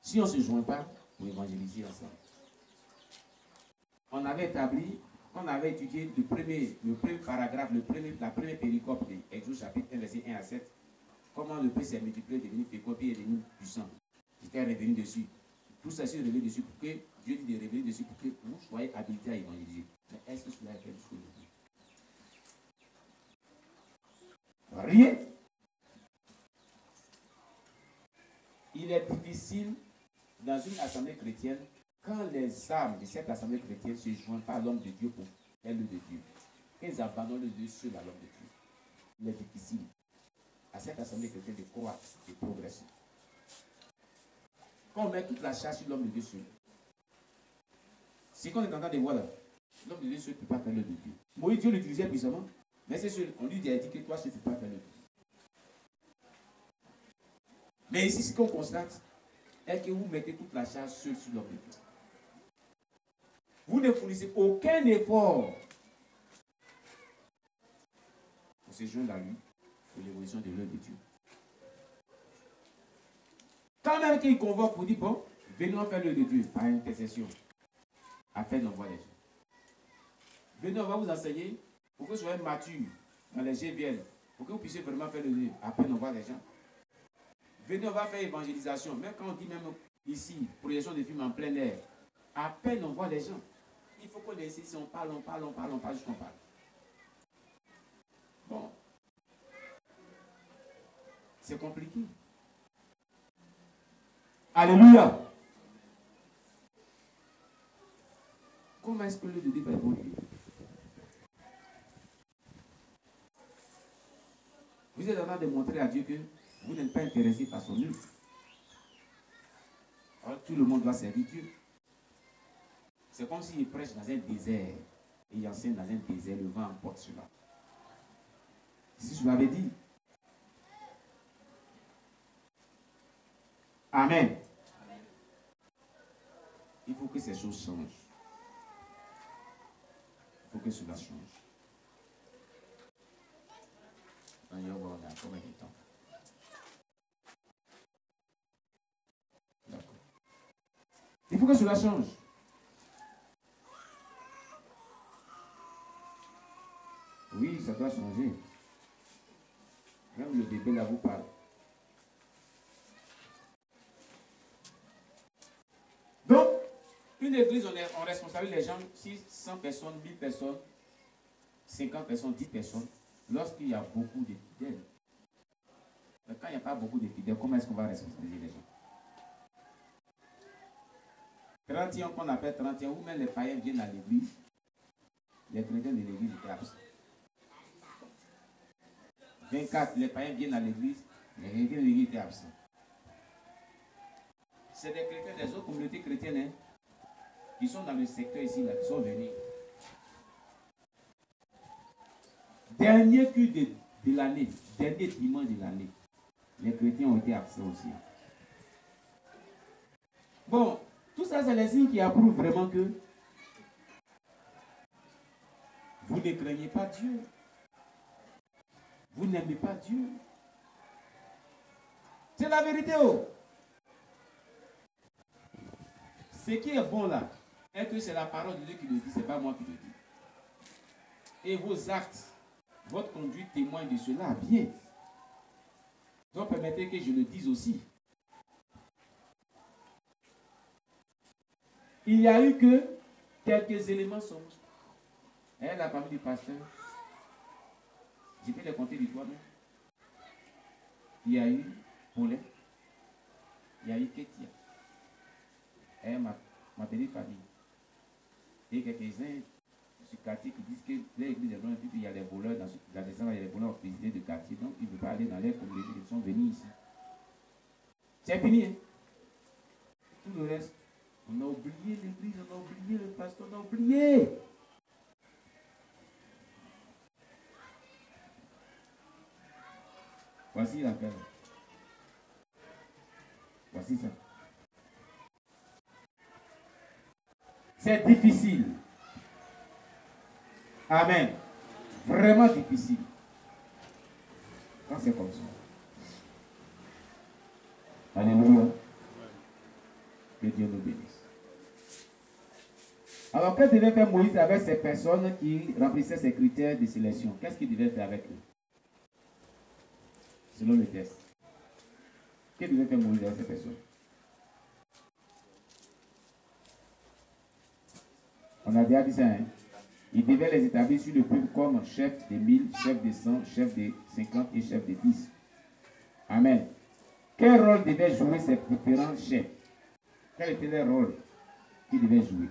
S2: Si on ne se joint pas pour évangéliser ensemble. On avait établi, on avait étudié le premier paragraphe, la première péricope de Exode chapitre 1, verset 1 à 7. Comment le pain s'est multiplié, est devenu fécond, puis est devenu puissant. J'étais revenu dessus. Tout ça, c'est revenu dessus pour que Dieu dit de revenir dessus pour que vous soyez habilités à évangéliser. Mais est-ce que cela est fait jusqu'au bout? Rien. Il est difficile dans une assemblée chrétienne quand les âmes de cette assemblée chrétienne ne se joignent pas à l'homme de Dieu pour faire l'œuvre de Dieu. Qu'ils abandonnent le Dieu seul à l'homme de Dieu. Il est difficile à cette assemblée chrétienne de croître, de progresser. Quand on met toute la charge sur l'homme de Dieu seul, c'est qu'on est en train de voir là. L'homme de Dieu seul ne peut pas faire l'œuvre de Dieu. Moïse, Dieu l'utilisait puissamment, mais c'est sûr, on lui a dit que toi seul ne peux pas faire l'œuvre. Mais ici, ce qu'on constate, est que vous mettez toute la charge seule sur l'homme de Dieu. Vous ne fournissez aucun effort pour se joindre à lui pour l'évolution de l'œuvre de Dieu. Quand même qu'il convoque pour dire, bon, venons faire l'œuvre de Dieu par intercession. Après, on voit les gens. Venez, on va vous enseigner pour que vous soyez matures dans les GVL, pour que vous puissiez vraiment faire l'œuvre. Après, on voit les gens. Venez, on va faire évangélisation. Même quand on dit même ici, projection de films en plein air, à peine on voit les gens. Il faut qu'on essaie, si on parle jusqu'on parle. Bon. C'est compliqué. Alléluia. Comment est-ce que le Dieu va évoluer? Vous êtes en train de montrer à Dieu que vous n'êtes pas intéressé par son œuvre. Alors tout le monde doit servir Dieu. C'est comme s'il prêche dans un désert et il enseigne dans un désert, le vent emporte cela. Si je l'avais dit. Amen. Il faut que ces choses changent. Il faut que cela change. On a combien de temps? Il faut que cela change. Oui, ça doit changer. Même le bébé là vous parle. Donc, une église, on responsabilise les gens, 100 personnes, 1000 personnes, 50 personnes, 10 personnes, lorsqu'il y a beaucoup de fidèles. Mais quand il n'y a pas beaucoup de fidèles, comment est-ce qu'on va responsabiliser les gens? 31 qu'on appelle 31, où même les païens viennent à l'église, les chrétiens de l'église étaient absents. 24, les païens viennent à l'église, les chrétiens de l'église étaient absents. C'est des chrétiens des autres communautés chrétiennes hein, qui sont dans le secteur ici, là, qui sont venus. Dernier culte de l'année, dernier dimanche de l'année, les chrétiens ont été absents aussi. Bon, tout ça, c'est les signes qui approuvent vraiment que vous ne craignez pas Dieu. Vous n'aimez pas Dieu. C'est la vérité. Oh. Ce qui est bon là, est que c'est la parole de Dieu qui le dit, ce n'est pas moi qui le dis. Et vos actes, votre conduite témoigne de cela bien. Donc permettez que je le dise aussi. Il n'y a eu que quelques éléments sombres. Et la famille du pasteur, je peux les compter du doigt même. Il y a eu Paulette, il y a eu Kétia, et ma petite famille. Et quelques-uns du quartier qui disent que l'église est loin, puis il y a des voleurs dans la descente, il y a des voleurs visiter du quartier, donc ils ne veulent pas aller dans les communautés, ils sont venus ici. C'est fini, hein? Tout le reste, on a oublié l'église, on a oublié le pasteur, on a oublié. Voici l'affaire. Voici ça. C'est difficile. Amen. Vraiment difficile. Quand c'est comme ça. Alléluia. Que Dieu nous bénisse. Alors, que devait faire Moïse avec ces personnes qui remplissaient ces critères de sélection? Qu'est-ce qu'il devait faire avec eux? Selon le test. Que devait faire Moïse avec ces personnes? On a déjà dit ça, hein? Il devait les établir sur le peuple comme chef de 1000, chef de 100, chef de 50 et chef de 10. Amen. Quel rôle devaient jouer ces différents chefs? Quel était leur rôle qu'ils devaient jouer?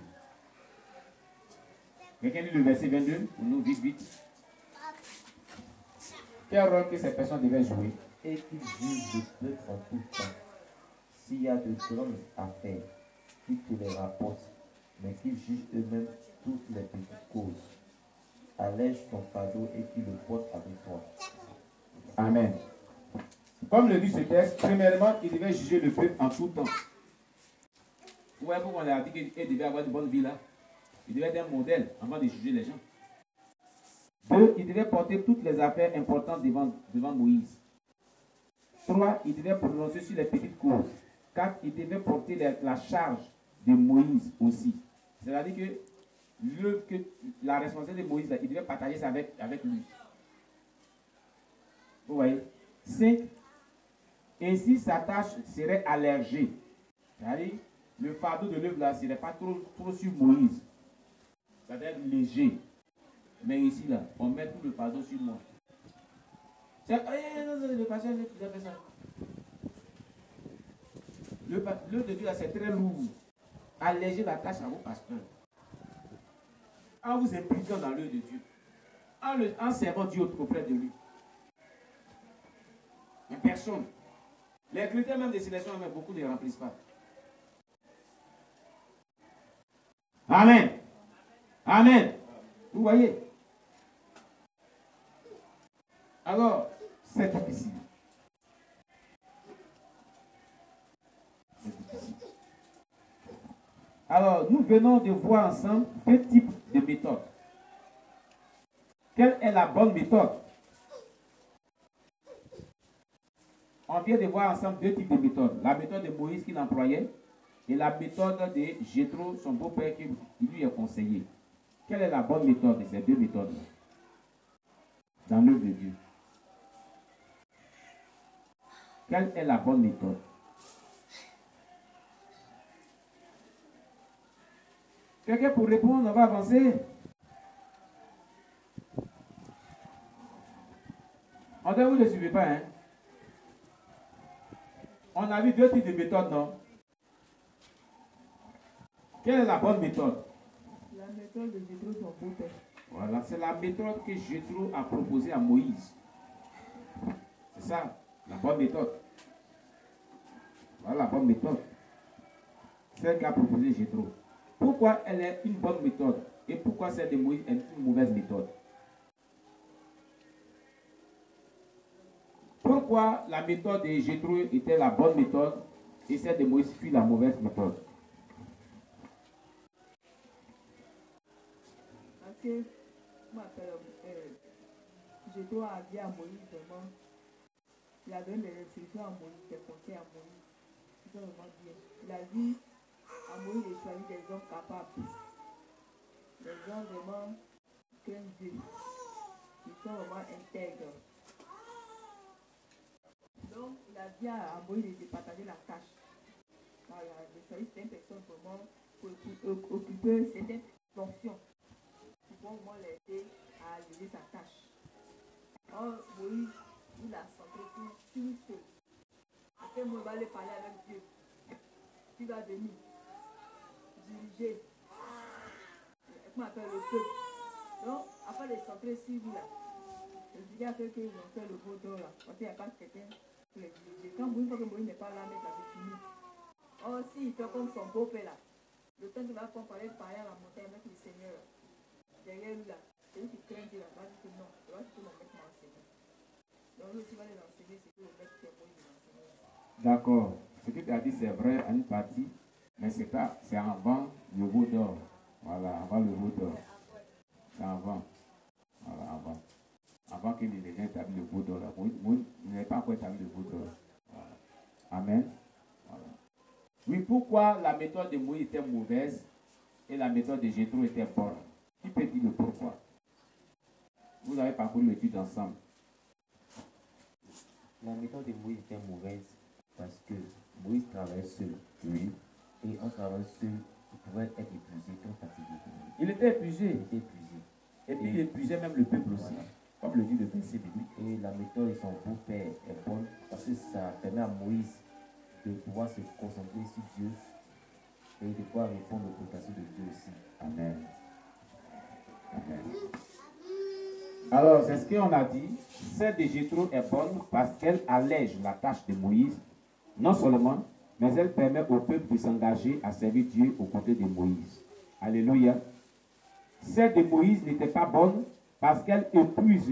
S2: Quelqu'un lit le verset 22 pour nous, vite, vite. Quel rôle que ces personnes devaient jouer?
S4: Et qu'ils jugent le peuple en tout temps. S'il y a de grandes affaires, qu'ils te les rapportent, mais qu'ils jugent eux-mêmes toutes les petites causes. Allège ton fardeau et qu'ils le portent avec toi.
S2: Amen. Comme le dit ce texte, premièrement, il devait juger le peuple en tout temps. Vous voyez pourquoi on a dit qu'il devait avoir de bonnes vies là? Il devait être un modèle avant de juger les gens. 2, il devait porter toutes les affaires importantes devant Moïse. 3, il devait prononcer sur les petites causes. 4, il devait porter la charge de Moïse aussi. C'est-à-dire que la responsabilité de Moïse, il devait partager ça avec lui. Vous voyez? 5, ainsi sa tâche serait allégée. C'est-à-dire, le fardeau de l'œuvre là ne serait pas trop sur Moïse. Ça doit être léger. Mais ici là, on met tout le fardeau sur moi. C'est le pasteur qui a fait ça. Le de Dieu là, c'est très lourd. Alléger la tâche à vos pasteurs. En vous impliquant dans l'œuvre de Dieu. En servant Dieu auprès de lui. Mais personne. Les critères même de sélection, mais beaucoup ne les remplissent pas. Amen. Amen. Vous voyez? Alors, c'est difficile. C'est difficile. Alors, nous venons de voir ensemble deux types de méthodes. Quelle est la bonne méthode? On vient de voir ensemble deux types de méthodes. La méthode de Moïse qu'il employait et la méthode de Jéthro, son beau-père, qui lui a conseillé. Quelle est la bonne méthode de ces deux méthodes-là dans l'œuvre de Dieu? Quelle est la bonne méthode? Quelqu'un pour répondre, on va avancer. On ne vous ne suivez pas, hein? On a vu deux types de méthodes, non? Quelle est la bonne méthode?
S5: La méthode de Jéthro, son beau-père.
S2: Voilà, c'est la méthode que Jéthro a proposée à Moïse. C'est ça, la bonne méthode. Voilà la bonne méthode. Celle qu'a proposée Jéthro. Pourquoi elle est une bonne méthode et pourquoi celle de Moïse est une mauvaise méthode? Pourquoi la méthode de Jéthro était la bonne méthode et celle de Moïse fut la mauvaise méthode?
S5: Parce que, Jéthro a dit à Moïse vraiment, il a donné des restrictions à Moïse, des conseils à Moïse. Ils sont vraiment bien. Il a dit à Moïse de choisir des hommes capables, des gens vraiment qui craignent Dieu, qui sont vraiment intègres. Donc, il a dit à Moïse de partager la tâche. Voilà, de choisir certaines personnes vraiment pour occuper certaines fonctions qui vont vraiment l'aider à réaliser sa tâche. Or, Moïse, il a centré sur lui seul. Après, moi, il va aller parler avec Dieu. Tu vas venir diriger, comment on appelle le peuple. Donc, après de centrer sur lui là, le Dieu a fait qu'ils ont fait le beau d'or là, parce qu'il n'y a pas quelqu'un pour les diriger. Quand Moïse, Moïse n'est pas là, mais ça c'est fini. Or, s'il fait comme son beau-père là, le temps qu'il va parler à la montagne avec le Seigneur là, derrière lui là, c'est lui qui craint Dieu là, va dire que non, il va tout le mettre m'enseigner. Donc, lui aussi va les enseigner, c'est que le maître qui a Moïse l'enseigner.
S2: D'accord. Ce que tu as dit, c'est vrai à une partie, mais c'est avant le veau d'or. Voilà, avant le veau d'or. C'est avant. Voilà, avant. Avant qu'il ait déjà établi le veau d'or. Moïse n'avait pas encore établi le veau d'or. Voilà. Amen. Voilà. Oui, pourquoi la méthode de Moïse était mauvaise et la méthode de Jéthro était bonne? Qui peut dire le pourquoi? Vous avez parcouru l'étude ensemble.
S4: La méthode de Moïse était mauvaise parce que Moïse travaillait seul. Oui. Et en travaillant seul, il pouvait être épuisé, trop fatigué.
S2: Il était épuisé.
S4: Il était épuisé.
S2: Et puis il épuisait même le peuple aussi.
S4: Voilà.
S2: Comme le dit le verset biblique.
S4: Et la méthode de son beau-père est bonne parce que ça permet à Moïse de pouvoir se concentrer sur Dieu et de pouvoir répondre aux vocations de Dieu aussi.
S2: Amen. Amen. Alors, c'est ce qu'on a dit. Celle de Jéthro est bonne parce qu'elle allège la tâche de Moïse, non seulement, mais elle permet au peuple de s'engager à servir Dieu aux côtés de Moïse. Alléluia. Celle de Moïse n'était pas bonne parce qu'elle épuise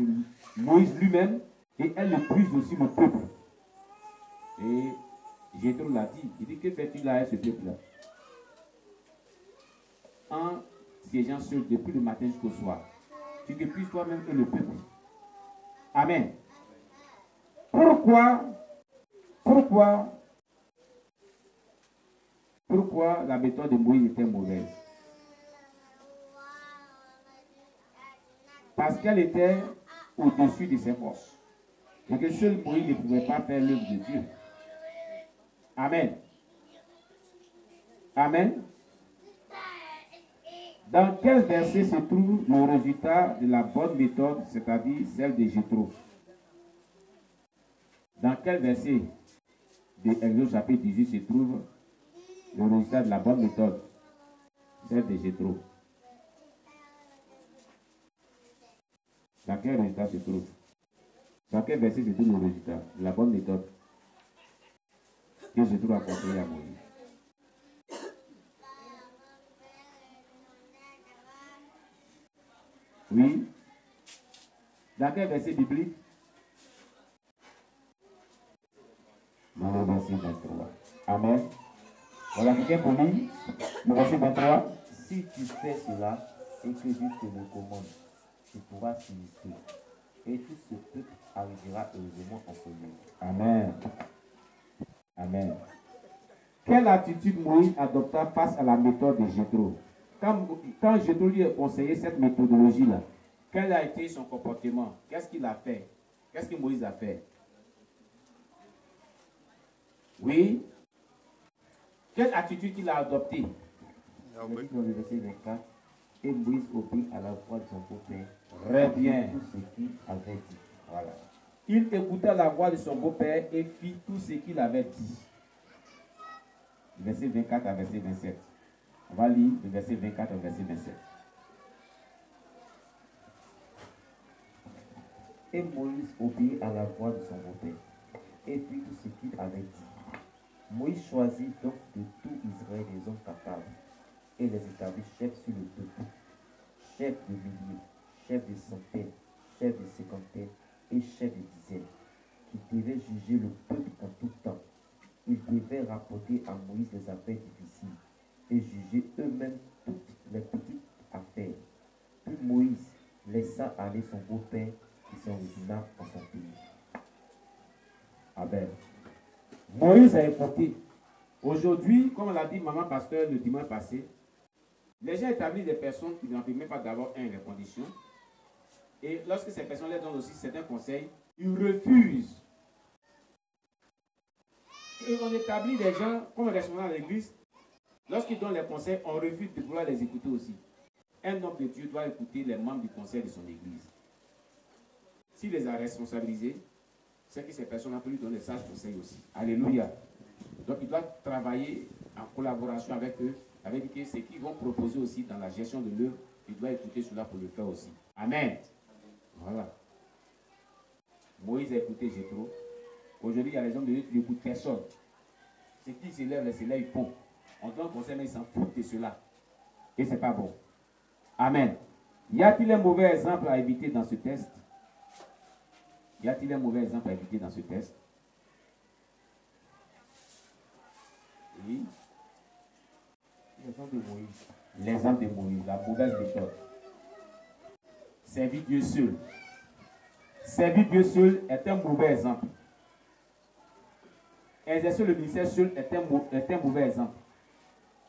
S2: Moïse lui-même et elle épuise aussi le peuple. Et Jéthro l'a dit. Il dit, que fais-tu là avec ce peuple-là? En siégeant seul depuis le matin jusqu'au soir. Tu épuises toi-même et le peuple. Amen. Pourquoi la méthode de Moïse était mauvaise? Parce qu'elle était au-dessus de ses forces. Et que seul Moïse ne pouvait pas faire l'œuvre de Dieu. Amen. Amen. Dans quel verset se trouve le résultat de la bonne méthode, c'est-à-dire celle de Jéthro? Dans quel verset de Exode chapitre 18 se trouve le résultat de la bonne méthode, celle de Jéthro? Dans quel résultat se trouve? Dans quel verset se trouve le résultat de la bonne méthode que Jéthro a conseillé à Moïse? Oui. Dans quel verset biblique? Dans le verset 23. Amen. Voilà quelqu'un pour lui. Le verset 23.
S4: Si tu fais cela et que Dieu te le commande, tu pourras s'initier. Et tout ce peuple arrivera heureusement en ce lieu.
S2: Amen. Amen. Quelle attitude Moïse adopta face à la méthode de Jéthro? Quand Jéthro lui a conseillé cette méthodologie-là, quel a été son comportement? Qu'est-ce qu'il a fait? Qu'est-ce que Moïse a fait? Oui. Quelle attitude qu'il a adoptée?
S4: Dans le verset 24, et Moïse obéit à la voix de son beau-père.
S2: Très bien.
S4: Tout ce qu'il avait dit. Voilà.
S2: Il écouta la voix de son beau-père et fit tout ce qu'il avait dit. Verset 24 à verset 27. On va lire le verset 24 au verset 27.
S4: Et Moïse obéit à la voix de son beau-père et fit tout ce qu'il avait dit. Moïse choisit donc de tout Israël des hommes capables et les établit chefs sur le peuple, chefs de milliers, chefs de centaines, chefs de cinquantaines et chefs de dizaines, qui devaient juger le peuple en tout temps. Ils devaient rapporter à Moïse les affaires difficiles et juger eux-mêmes toutes les petites affaires. Puis Moïse laissa aller son beau-père qui s'en retourna dans son pays.
S2: Amen. Moïse a écouté. Aujourd'hui, comme l'a dit maman pasteur le dimanche passé, les gens établissent des personnes qui n'en peuvent même pas d'abord les conditions. Et lorsque ces personnes leur donnent aussi certains conseils, ils refusent. Et on établit des gens comme responsables de l'église. Lorsqu'ils donnent les conseils, on refuse de vouloir les écouter aussi. Un homme de Dieu doit écouter les membres du conseil de son église. S'il les a responsabilisés, c'est que ces personnes-là peuvent lui donner des sages conseils aussi. Alléluia. Donc il doit travailler en collaboration avec eux, avec ce qu'ils vont proposer aussi dans la gestion de l'œuvre. Il doit écouter cela pour le faire aussi. Amen. Voilà. Moïse a écouté Jéthro. Aujourd'hui, il y a les hommes de Dieu qui n'écoutent personne. Ceux qui s'élèvent, ils font. On donne conseil, mais ils s'en foutent de cela. Et ce n'est pas bon. Amen. Y a-t-il un mauvais exemple à éviter dans ce test? Y a-t-il un mauvais exemple à éviter dans ce test? Oui.
S4: L'exemple de Moïse.
S2: L'exemple de Moïse, la mauvaise méthode. Servir Dieu seul. Servir Dieu seul est un mauvais exemple. Exercer le ministère seul est un mauvais exemple.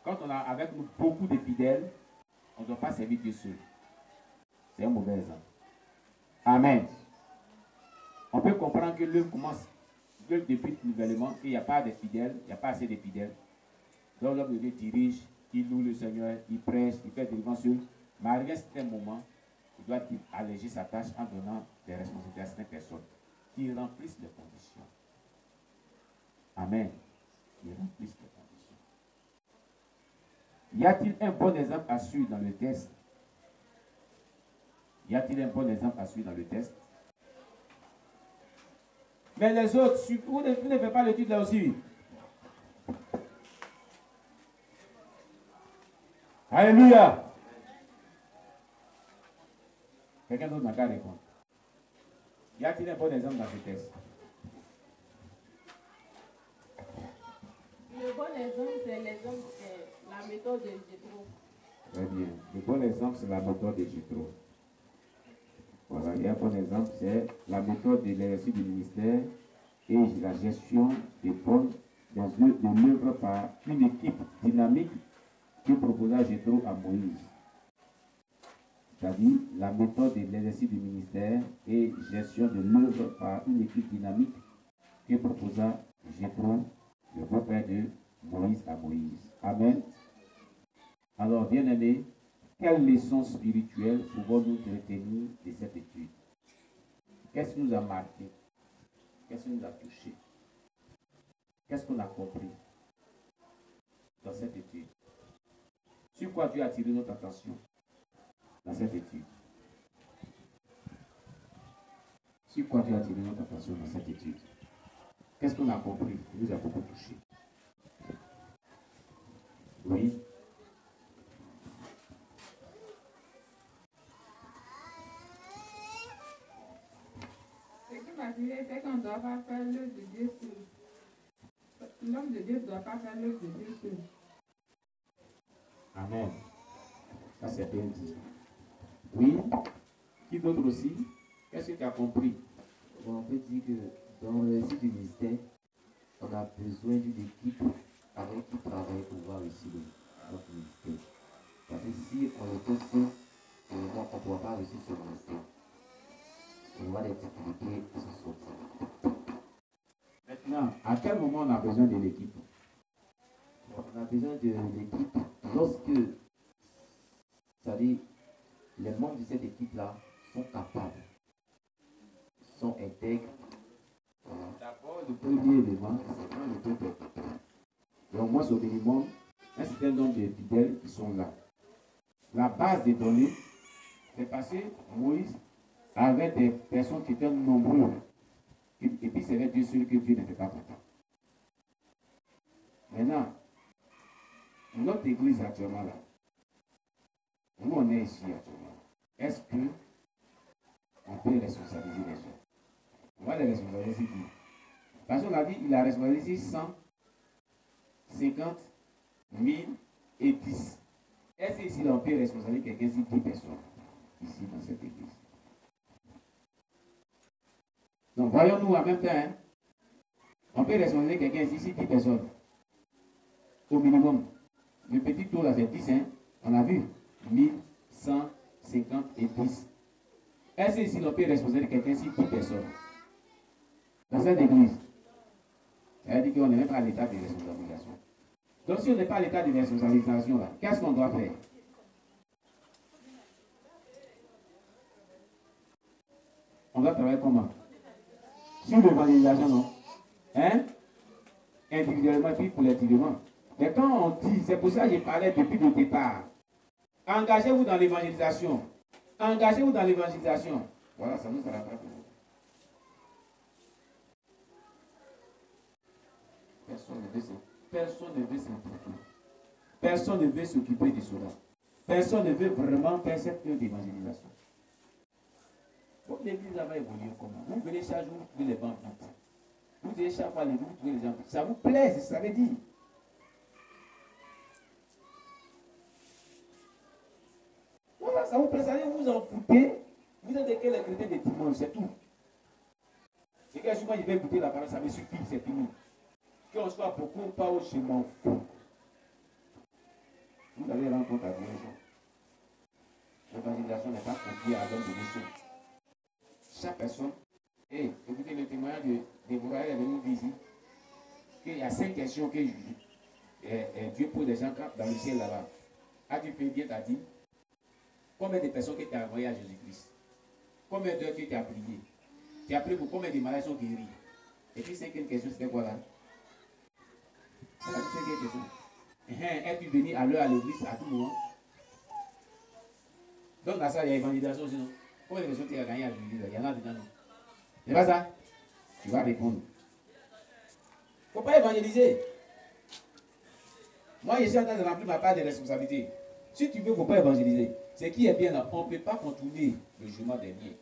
S2: Quand on a avec nous beaucoup de fidèles, on ne doit pas servir Dieu seul. C'est un mauvais exemple. Amen. On peut comprendre que l'œuvre commence depuis le nouvellement, qu'il n'y a pas de fidèles, il n'y a pas assez de fidèles. Donc l'homme de Dieu dirige, il loue le Seigneur, il prêche, il fait des délivrance seul. Mais arrivé à un certain moment, il doit alléger sa tâche en donnant des responsabilités à certaines personnes qui remplissent les conditions. Amen. Qui remplissent les conditions. Y a-t-il un bon exemple à suivre dans le test? Y a-t-il un bon exemple à suivre dans le test? Mais les autres, vous ne faites pas l'étude là aussi. Alléluia. Quelqu'un d'autre n'a qu'à répondre. Y a-t-il un bon exemple dans ce test?
S6: Le bon exemple, c'est l'exemple, la méthode de Jéthro.
S2: Très bien. Le bon exemple, c'est la méthode de Jéthro. Voilà, il y a un bon exemple, c'est la méthode de l'exercice du ministère et la gestion des bonnes de l'œuvre par une équipe dynamique que proposa Jéthro à Moïse. C'est-à-dire la méthode de l'exercice du ministère et gestion de l'œuvre par une équipe dynamique que proposa Jéthro, le beau-père de Moïse à Moïse. Amen. Alors, bien-aimés, quelle leçon spirituelle pouvons-nous retenir de cette étude? Qu'est-ce qui nous a marqué? Qu'est-ce qui nous a touché? Qu'est-ce qu'on a compris dans cette étude? Sur quoi Dieu a attiré notre attention dans cette étude? Sur quoi Dieu a attiré notre attention dans cette étude? Qu'est-ce qu'on a compris qui nous a beaucoup touché? Oui.
S5: Ce qui m'a attiré, c'est qu'on ne doit pas faire l'œuvre de Dieu seul. L'homme de Dieu ne doit pas faire l'œuvre de Dieu seul.
S2: Amen. Ça c'est bien dit. Oui. Qui d'autre aussi? Qu'est-ce que tu as compris?
S4: Bon, on peut dire que dans le site du ministère, on a besoin d'une équipe
S1: avec qui travailler pour voir réussir notre ministère. Parce que si on était seul, on ne pourra pas réussir ce ministère. On va des difficultés qui se sortent.
S2: Maintenant, à quel moment on a besoin de l'équipe?
S1: On a besoin de l'équipe lorsque, c'est-à-dire, les membres de cette équipe-là sont capables, sont intègres.
S2: D'abord, le premier élément, c'est quand le peuple est prêt. Et au moins, au minimum, un certain nombre de fidèles qui sont là. La base des données, c'est parce que Moïse avait des personnes qui étaient nombreuses. Et puis, c'est avec Dieu seul que Dieu n'était pas content. Maintenant, notre église actuellement là, nous on est ici actuellement, est-ce que on peut responsabiliser les gens? On va les responsabiliser qui? Parce qu'on a dit, il a responsabilisé 100, 50, 1000 et 10. Est-ce que ici on peut responsabiliser quelqu'un si 10 personnes ici dans cette église? Donc voyons-nous en même temps, hein? On peut responsabiliser quelqu'un ici si 10 personnes. Au minimum. Le petit tour là c'est 10, hein? On a vu 1000, 100, 50 et 10. Est-ce que ici on peut responsabiliser quelqu'un si 10 personnes? Dans cette église, ça veut dire qu'on n'est même pas à l'état de responsabilisation. Donc si on n'est pas à l'état de responsabilisation, là, qu'est-ce qu'on doit faire? On doit travailler comment? Sur l'évangélisation, non? Hein? Individuellement, puis collectivement. Mais quand on dit, c'est pour ça que j'ai parlé depuis le départ. Engagez-vous dans l'évangélisation. Engagez-vous dans l'évangélisation. Voilà, ça nous sera pas pour vous. Personne ne veut s'impliquer. Personne ne veut s'occuper de cela. Personne ne veut vraiment faire cette œuvre d'évangélisation. Votre église va évoluer comment? Vous venez chaque jour, vous trouvez les bancs vides. Vous venez chaque fois, vous trouvez les gens vides. Ça vous plaît, c'est ça veut dire. Voilà, ça vous plaît, ça veut dire vous en foutez. Vous êtes que les chrétiens de dimanche, c'est tout. Et que souvent je vais écouter la parole, ça me suffit, c'est fini. Qu'on soit beaucoup ou pas, je m'en fous. Vous allez rendre compte à vous. L'évangélisation n'est pas confiée à l'homme de mission. Chaque personne, et écoutez le témoignage de Déborah, elle est venue ici, qu'il y a 5 questions que Dieu pose des gens dans le ciel là-bas. As-tu fait bien ta dit? Combien de personnes que tu as envoyées à Jésus-Christ? Combien d'heures que tu as prié? Tu as prié pour combien de malades sont guéris? Et puis 5e question, c'était quoi là? C'est la 5e question. Es-tu venu à l'heure à l'église à tout moment? Donc dans ça, il y a évangélisation aussi, non? Combien de personnes tu as gagné à l'église? Il y en a dedans, non? C'est pas ça? Tu vas répondre. Il ne faut pas évangéliser. Moi, je suis en train de remplir ma part de responsabilité. Si tu veux, il ne faut pas évangéliser. Ce qui est bien là, on ne peut pas contourner le jugement dernier.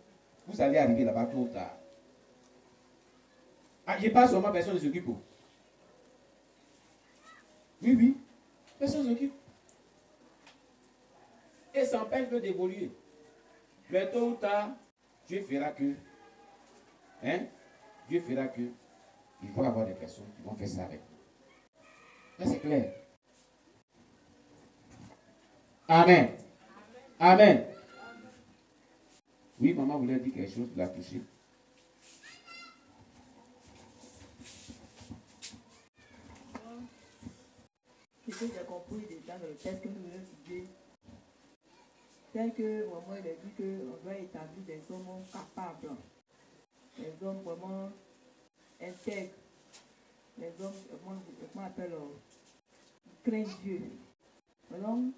S2: Vous allez arriver là-bas tôt ou tard. Ah, je parle seulement, personne ne s'occupe. Oui, personne ne s'occupe. Et ça empêche d'évoluer. Mais tôt ou tard, Dieu fera que, Dieu fera que, il va y avoir des personnes qui vont faire ça avec nous. Là, c'est clair. Amen. Amen. Oui, maman voulait dire quelque chose, la toucher.
S3: Ce que j'ai compris déjà dans le texte que nous venons d'étudier, c'est que maman il a dit qu'on doit établir des hommes capables, des hommes vraiment intègres, les hommes, comment on appelle, craignent Dieu. Donc,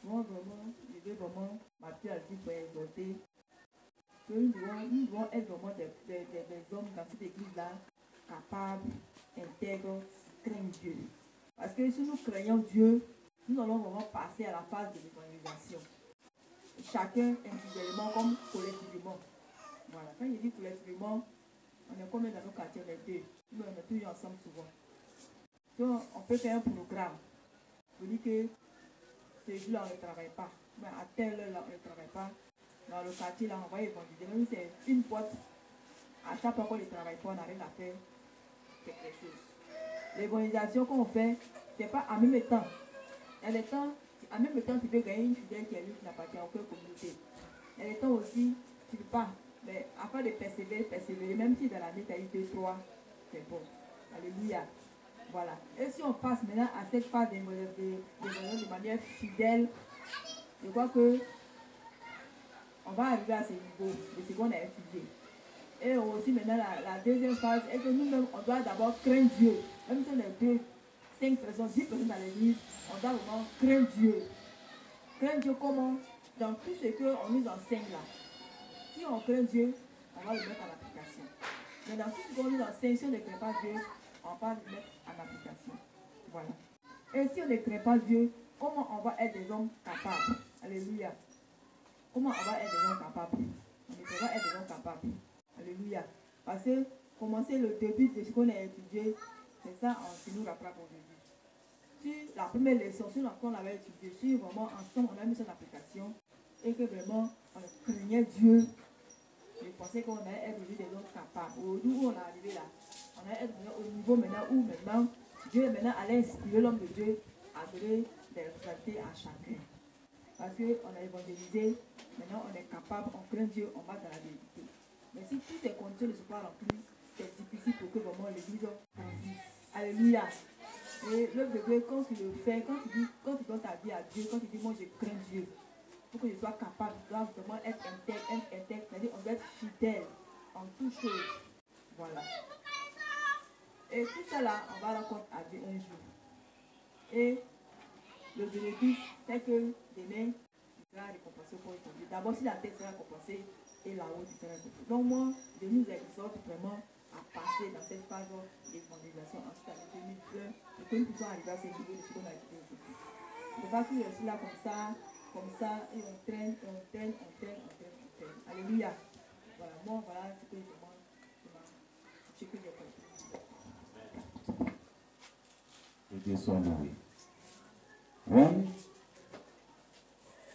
S3: moi vraiment, je veux vraiment m'appuyer à Dieu pour exhorter que nous devons être vraiment des hommes dans cette église-là, capables, intègres, qui craignent Dieu. Parce que si nous craignons Dieu, nous allons vraiment passer à la phase de l'évangélisation. Chacun individuellement comme collectivement. Voilà, quand je dis collectivement, on est comme dans nos quartiers les deux. Nous on est tous ensemble souvent. Donc on peut faire un programme pour dire que ce jour-là on ne travaille pas. Mais à telle heure-là on ne travaille pas. Dans le quartier là on va évangéliser. Même si c'est une porte, à chaque fois qu'on ne travaille pas, on arrive à faire quelque chose. L'évangélisation qu'on fait, c'est pas en même temps. En même temps, tu peux gagner une fidèle qui est lui qui n'appartient à aucune communauté. Il y a des temps aussi, tu ne peux pas. Mais afin de persévérer, même si dans la vie tu as eu 2, 3, c'est bon. Alléluia. Voilà. Et si on passe maintenant à cette phase de manière fidèle, je crois que on va arriver à ce niveau de ce qu'on a étudié. Et aussi maintenant la deuxième phase est que nous-mêmes, on doit d'abord craindre Dieu. Même si on est 2, 5 personnes, 10 personnes dans l'église, on doit vraiment craindre Dieu. Craindre Dieu comment? Dans tout ce qu'on nous enseigne là. Si on craint Dieu, on va le mettre en application. Mais dans tout ce qu'on nous enseigne, si on ne craint pas Dieu, on va le mettre en application. Voilà. Et si on ne craint pas Dieu, comment on va être des hommes capables? Alléluia. Comment on va être des hommes capables? On ne peut pas être des hommes capables. Alléluia. Parce que commencer le début de ce qu'on a étudié, c'est ça qui nous rattrape aujourd'hui. Si la première leçon, si on avait étudié, si vraiment ensemble on a mis son application et que vraiment on craignait Dieu, je pensais qu'on allait être des hommes capables. Aujourd'hui où on est arrivé là, on allait être au niveau maintenant où maintenant Dieu maintenant allait inspirer l'homme de Dieu à donner des responsabilités à chacun. Parce qu'on a évangélisé, maintenant on est capable, on craint Dieu, on va dans la vérité. Mais si toutes ces conditions ne sont pas remplies, c'est difficile pour que vraiment l'église grandisse. Alléluia. Et l'œuvre de Dieu, quand tu le fais, quand tu donnes ta vie à Dieu, quand tu dis moi je crains Dieu, pour que je sois capable, je dois vraiment être intègre, c'est-à-dire on doit être fidèle en toutes choses. Voilà. Et tout ça là, on va rendre compte à Dieu un jour. Et le bénéfice, c'est que demain, tu seras récompensé pour établir. D'abord, si la tête sera récompensée, et là-haut, tu seras récompensé. Donc moi, je nous exhorte vraiment à passer dans cette phase d'évangélisation ensuite en 2020 pour que nous puissions arriver à ce niveau de ce qu'on a étudié aujourd'hui. On ne peut pas toujours rester là comme ça, et on traîne. Alléluia. Voilà, moi, voilà ce que je demande. Ce que j'ai compris.
S2: Que Dieu soit loué. Oui.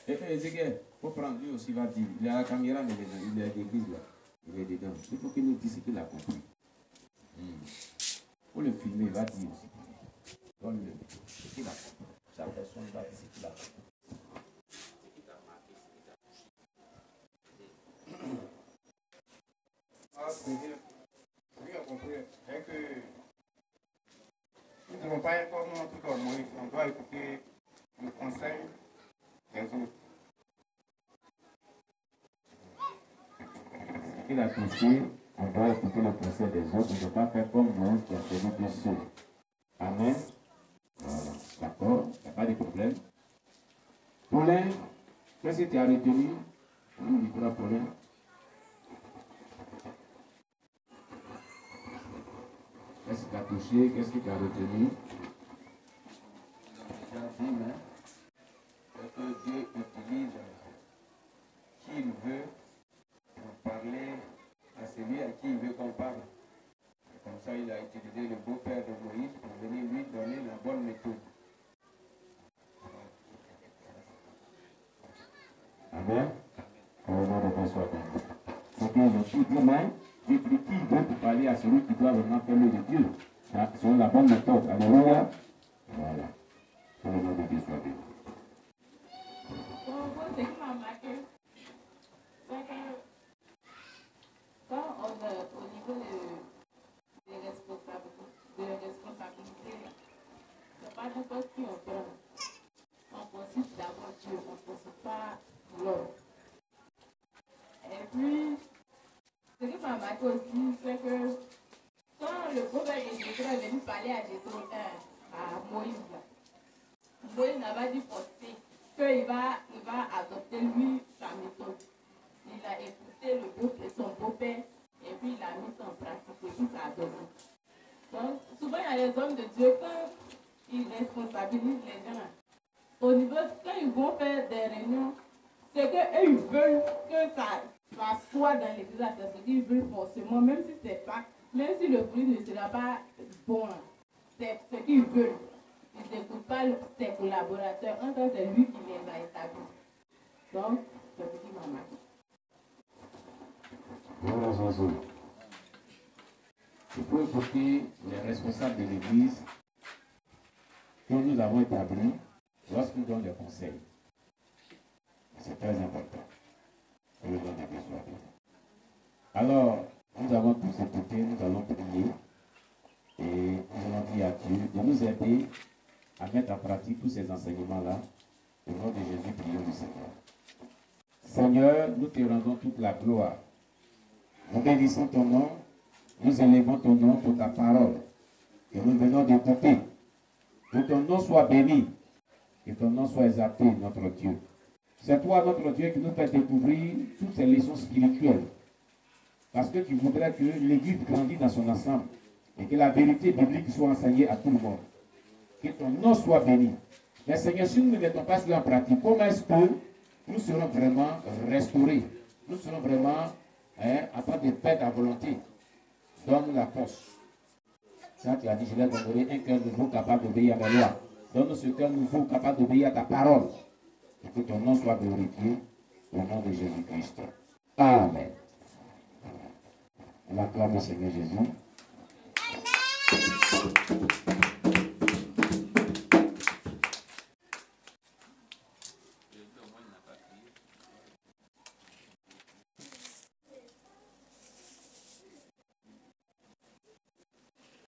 S2: Et Ezekiel, il faut prendre lui aussi, va dire. Il a la caméra, mais il est d'église là. Il est dedans. Il faut qu'il nous dise ce qu'il a compris. Il faut le filmer, il va dire aussi. Donne-le. Ce qu'il a compris. Chaque personne va dire ce qu'il a compris.
S7: Ce que j'ai compris, c'est que nous ne devons pas être comme tout comme Moïse. On doit écouter le conseil des autres.
S1: Ce qu'il a touché, on doit écouter le conseil des autres. On ne doit pas faire comme Moïse qui a fait Dieu seul. Amen. Voilà. D'accord, il n'y a pas de problème. Paulin, qu'est-ce que tu as retenu? On dit quoi, Paulin? Qu'est-ce que tu as touché? Qu'est-ce que tu as retenu?
S7: C'est que Dieu utilise qui il veut pour parler à celui à qui il veut qu'on parle. Et comme ça, il a utilisé le beau-père de Moïse pour venir lui donner la bonne méthode.
S1: Amen. Au nom de Dieu soit béni. C'est que le Dieu dit même, Dieu dit qui veut pour parler à celui qui doit vraiment faire le de Dieu. Selon la bonne méthode. Alléluia. Voilà. Au nom de Dieu soit béni.
S6: Ce qui m'a marqué, c'est que quand on est au niveau des responsabilités, c'est pas n'importe qui on prend. On considère d'abord Dieu, on ne considère pas l'homme. Et puis, ce qui m'a marqué aussi, c'est que quand le prophète de Jésus est venu parler à Jésus, à Moïse, Moïse n'a pas dit forcer qu'il va adopter lui sa méthode. Il a écouté son beau-père et puis il a mis ça en pratique et puis ça a donné. Donc, souvent il y a les hommes de Dieu, quand ils responsabilisent les gens, au niveau, quand ils vont faire des réunions, c'est qu'eux ils veulent que ça soit dans l'église, c'est ce qu'ils veulent forcément, même si le fruit ne sera pas bon, c'est ce qu'ils veulent. Ils n'écoutent pas ses collaborateurs, en tant que c'est lui qui les a établis. Donc, c'est ce qui m'a marqué.
S1: Voilà Jésus. Il faut écouter les responsables de l'église
S2: que nous avons établis lorsqu'il donne des conseils. C'est très important. Que le nom de Dieu soit béni. Alors, nous avons tous écouté, nous allons prier et nous allons dire à Dieu de nous aider à mettre en pratique tous ces enseignements-là. Au nom de Jésus, prions du Seigneur. Seigneur, nous te rendons toute la gloire. Nous bénissons ton nom, nous élevons ton nom pour ta parole que nous venons d'écouter. Que ton nom soit béni, que ton nom soit exalté, notre Dieu. C'est toi, notre Dieu, qui nous fait découvrir toutes ces leçons spirituelles. Parce que tu voudrais que l'Église grandisse dans son ensemble et que la vérité biblique soit enseignée à tout le monde. Que ton nom soit béni. Mais Seigneur, si nous ne mettons pas cela en pratique, comment est-ce que nous serons vraiment restaurés? Nous serons vraiment en train de faire ta volonté. Donne la force. Ça, tu as dit, je vais donner un cœur nouveau capable d'obéir à ta loi. Donne-nous ce cœur nouveau capable d'obéir à ta parole. Et que ton nom soit glorifié au nom de Jésus-Christ. Amen. On acclame le Seigneur Jésus.